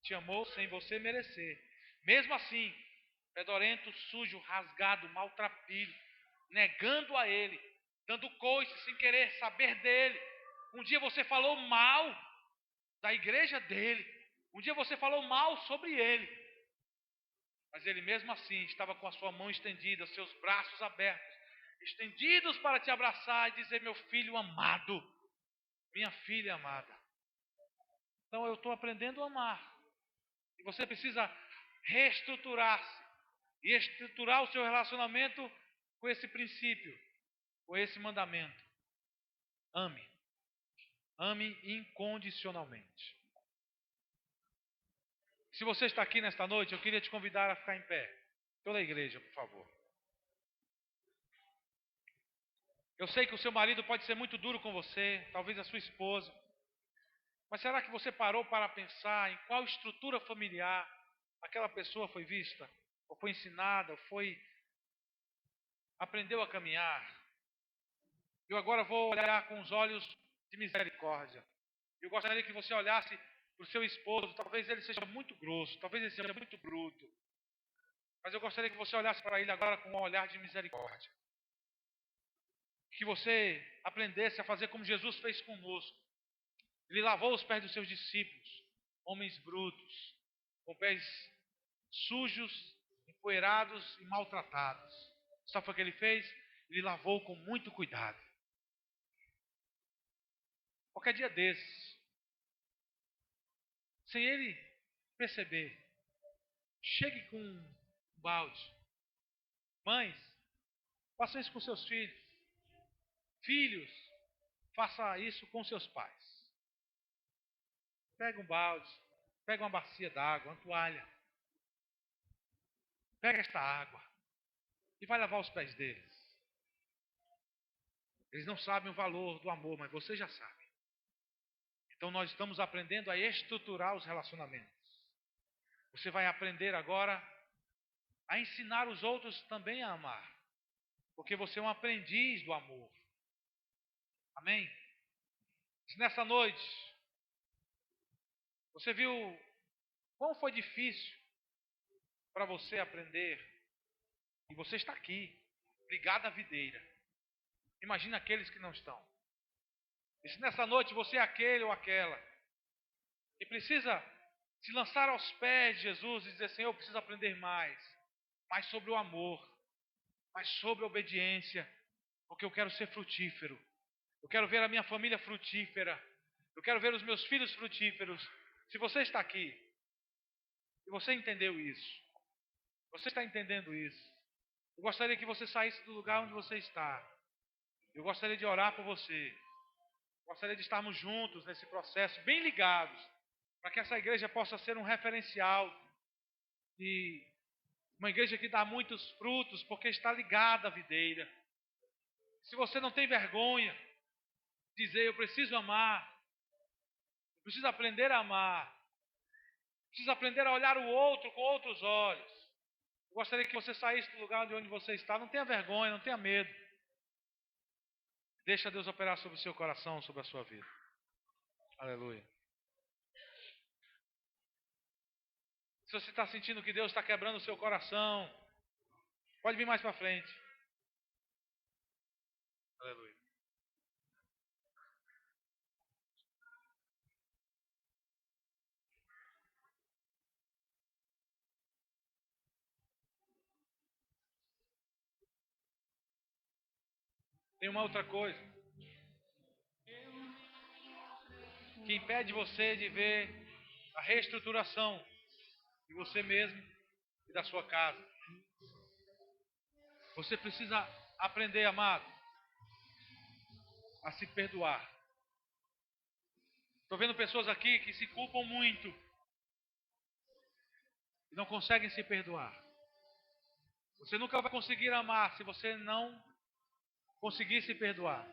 te amou sem você merecer. Mesmo assim, fedorento, sujo, rasgado, maltrapilho, negando a ele, dando coice sem querer saber dele. Um dia você falou mal da igreja dele, um dia você falou mal sobre ele, mas ele mesmo assim estava com a sua mão estendida, seus braços abertos, estendidos para te abraçar e dizer: meu filho amado, minha filha amada. Então eu estou aprendendo a amar, e você precisa reestruturar-se e estruturar o seu relacionamento com esse princípio, com esse mandamento. Ame. Ame incondicionalmente. Se você está aqui nesta noite, eu queria te convidar a ficar em pé. Toda a igreja, por favor. Eu sei que o seu marido pode ser muito duro com você, talvez a sua esposa. Mas será que você parou para pensar em qual estrutura familiar aquela pessoa foi vista? Ou foi ensinada, ou aprendeu a caminhar? Eu agora vou olhar com os olhos de misericórdia. Eu gostaria que você olhasse para o seu esposo. Talvez ele seja muito grosso, talvez ele seja muito bruto. Mas eu gostaria que você olhasse para ele agora com um olhar de misericórdia. Que você aprendesse a fazer como Jesus fez conosco. Ele lavou os pés dos seus discípulos, homens brutos, com pés sujos, empoeirados e maltratados. Sabe o que ele fez? Ele lavou com muito cuidado. Qualquer dia desses, sem ele perceber, chegue com um balde. Mães, façam isso com seus filhos. Filhos, faça isso com seus pais. Pega um balde, pega uma bacia d'água, uma toalha. Pega esta água e vai lavar os pés deles. Eles não sabem o valor do amor, mas você já sabe. Então nós estamos aprendendo a estruturar os relacionamentos. Você vai aprender agora a ensinar os outros também a amar. Porque você é um aprendiz do amor. Amém? Se nessa noite você viu quão foi difícil para você aprender, e você está aqui, ligado à videira. Imagina aqueles que não estão. E se nessa noite você é aquele ou aquela que precisa se lançar aos pés de Jesus e dizer: Senhor, eu preciso aprender mais sobre o amor, mais sobre a obediência, porque eu quero ser frutífero. Eu quero ver a minha família frutífera. Eu quero ver os meus filhos frutíferos. Se você está aqui, e você entendeu isso, você está entendendo isso, eu gostaria que você saísse do lugar onde você está. Eu gostaria de orar por você. Eu gostaria de estarmos juntos nesse processo, bem ligados, para que essa igreja possa ser um referencial de uma igreja que dá muitos frutos, porque está ligada à videira. Se você não tem vergonha, dizer: eu preciso amar, eu preciso aprender a amar, preciso aprender a olhar o outro com outros olhos. Eu gostaria que você saísse do lugar de onde você está. Não tenha vergonha, não tenha medo. Deixa Deus operar sobre o seu coração, sobre a sua vida. Aleluia. Se você está sentindo que Deus está quebrando o seu coração, pode vir mais para frente. Aleluia. Tem uma outra coisa que impede você de ver a reestruturação de você mesmo e da sua casa. Você precisa aprender, amado, a se perdoar. Estou vendo pessoas aqui que se culpam muito e não conseguem se perdoar. Você nunca vai conseguir amar se você não conseguir se perdoar.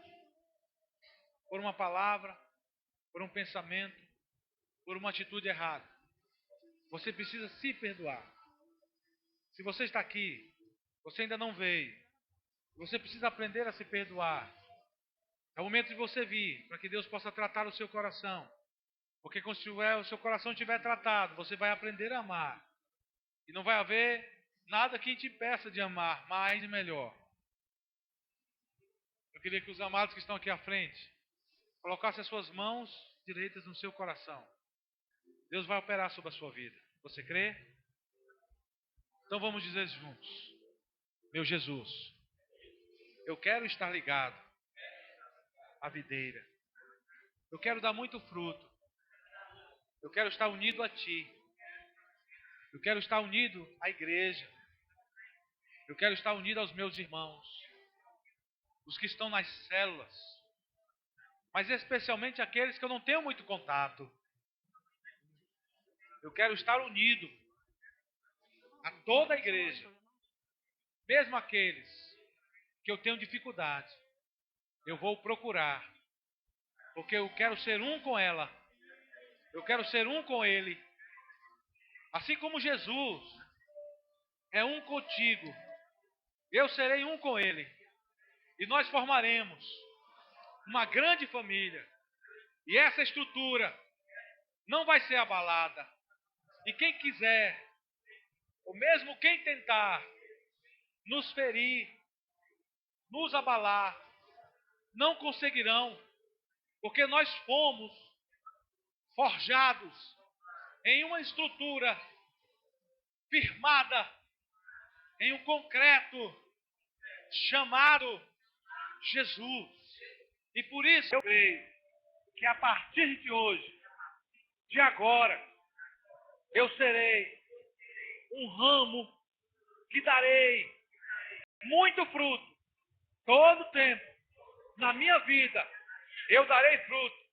Por uma palavra, por um pensamento, por uma atitude errada. Você precisa se perdoar. Se você está aqui, você ainda não veio, você precisa aprender a se perdoar. É o momento de você vir, para que Deus possa tratar o seu coração. Porque quando o seu coração estiver tratado, você vai aprender a amar. E não vai haver nada que te impeça de amar mais e melhor. Eu queria que os amados que estão aqui à frente colocassem as suas mãos direitas no seu coração. Deus vai operar sobre a sua vida. Você crê? Então vamos dizer juntos: meu Jesus, eu quero estar ligado à videira. Eu quero dar muito fruto. Eu quero estar unido a Ti. Eu quero estar unido à igreja. Eu quero estar unido aos meus irmãos, os que estão nas células, mas especialmente aqueles que eu não tenho muito contato. Eu quero estar unido a toda a igreja, mesmo aqueles que eu tenho dificuldade. Eu vou procurar, porque eu quero ser um com ela. Eu quero ser um com ele. Assim como Jesus é um contigo, eu serei um com ele. E nós formaremos uma grande família. E essa estrutura não vai ser abalada. E quem quiser, ou mesmo quem tentar nos ferir, nos abalar, não conseguirão. Porque nós fomos forjados em uma estrutura firmada em um concreto chamado Jesus. E por isso eu creio que a partir de hoje, de agora, eu serei um ramo que darei muito fruto. Todo tempo na minha vida eu darei fruto.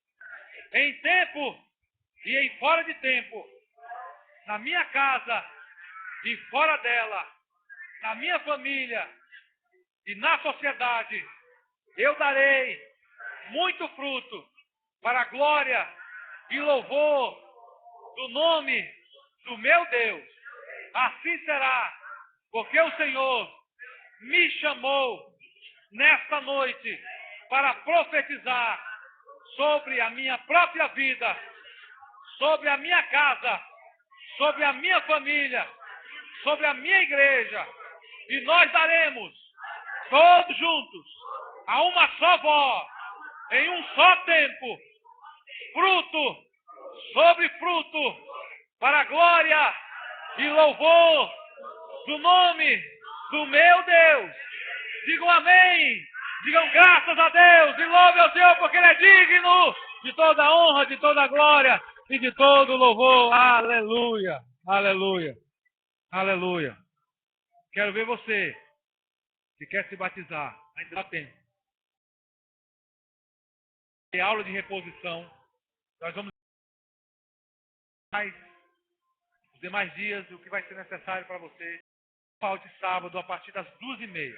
Em tempo e em fora de tempo. Na minha casa e fora dela. Na minha família e na sociedade. Eu darei muito fruto para a glória e louvor do nome do meu Deus. Assim será, porque o Senhor me chamou nesta noite para profetizar sobre a minha própria vida, sobre a minha casa, sobre a minha família, sobre a minha igreja. E nós daremos, todos juntos, a uma só voz, em um só tempo, fruto sobre fruto, para a glória e louvor do nome do meu Deus. Digam amém, digam graças a Deus e louve ao Senhor, porque Ele é digno de toda a honra, de toda a glória e de todo o louvor. Aleluia, aleluia, aleluia. Quero ver você que quer se batizar, ainda dá tempo. Tem aula de reposição. Nós vamos os demais dias, o que vai ser necessário para você. Falte sábado a partir das 2h30.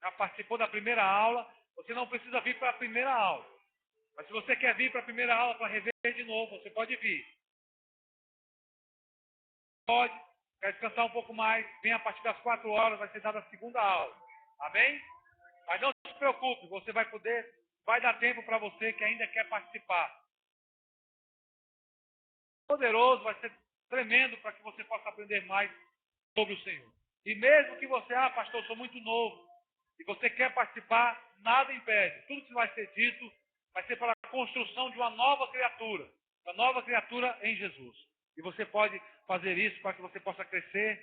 Já participou da primeira aula, você não precisa vir para a primeira aula. Mas se você quer vir para a primeira aula para rever de novo, você pode vir. Pode, quer descansar um pouco mais, vem a partir das 4 horas, vai ser dada a segunda aula. Amém? Mas não se preocupe, você vai poder, vai dar tempo para você que ainda quer participar. Poderoso, vai ser tremendo para que você possa aprender mais sobre o Senhor. E mesmo que você, pastor, eu sou muito novo, e você quer participar, nada impede. Tudo que vai ser dito vai ser para a construção de uma nova criatura em Jesus. E você pode fazer isso para que você possa crescer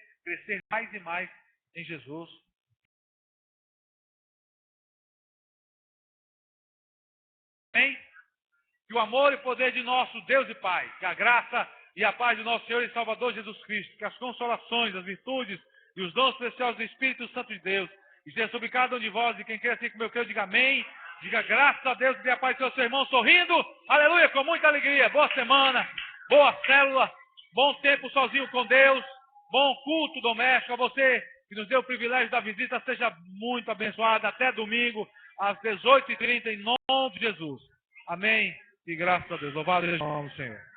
mais e mais em Jesus. Amém? Que o amor e poder de nosso Deus e Pai, que a graça e a paz do nosso Senhor e Salvador Jesus Cristo, que as consolações, as virtudes e os dons preciosos do Espírito Santo de Deus, esteja sobre cada um de vós, e quem quer assim como eu creio, diga amém, diga graças a Deus, e dê a paz ao seu irmão sorrindo, aleluia, com muita alegria. Boa semana, boa célula, bom tempo sozinho com Deus, bom culto doméstico. A você que nos deu o privilégio da visita, seja muito abençoado. Até domingo, às 18h30, em nome de Jesus. Amém. E graças a Deus. Louvado seja o nome do Senhor.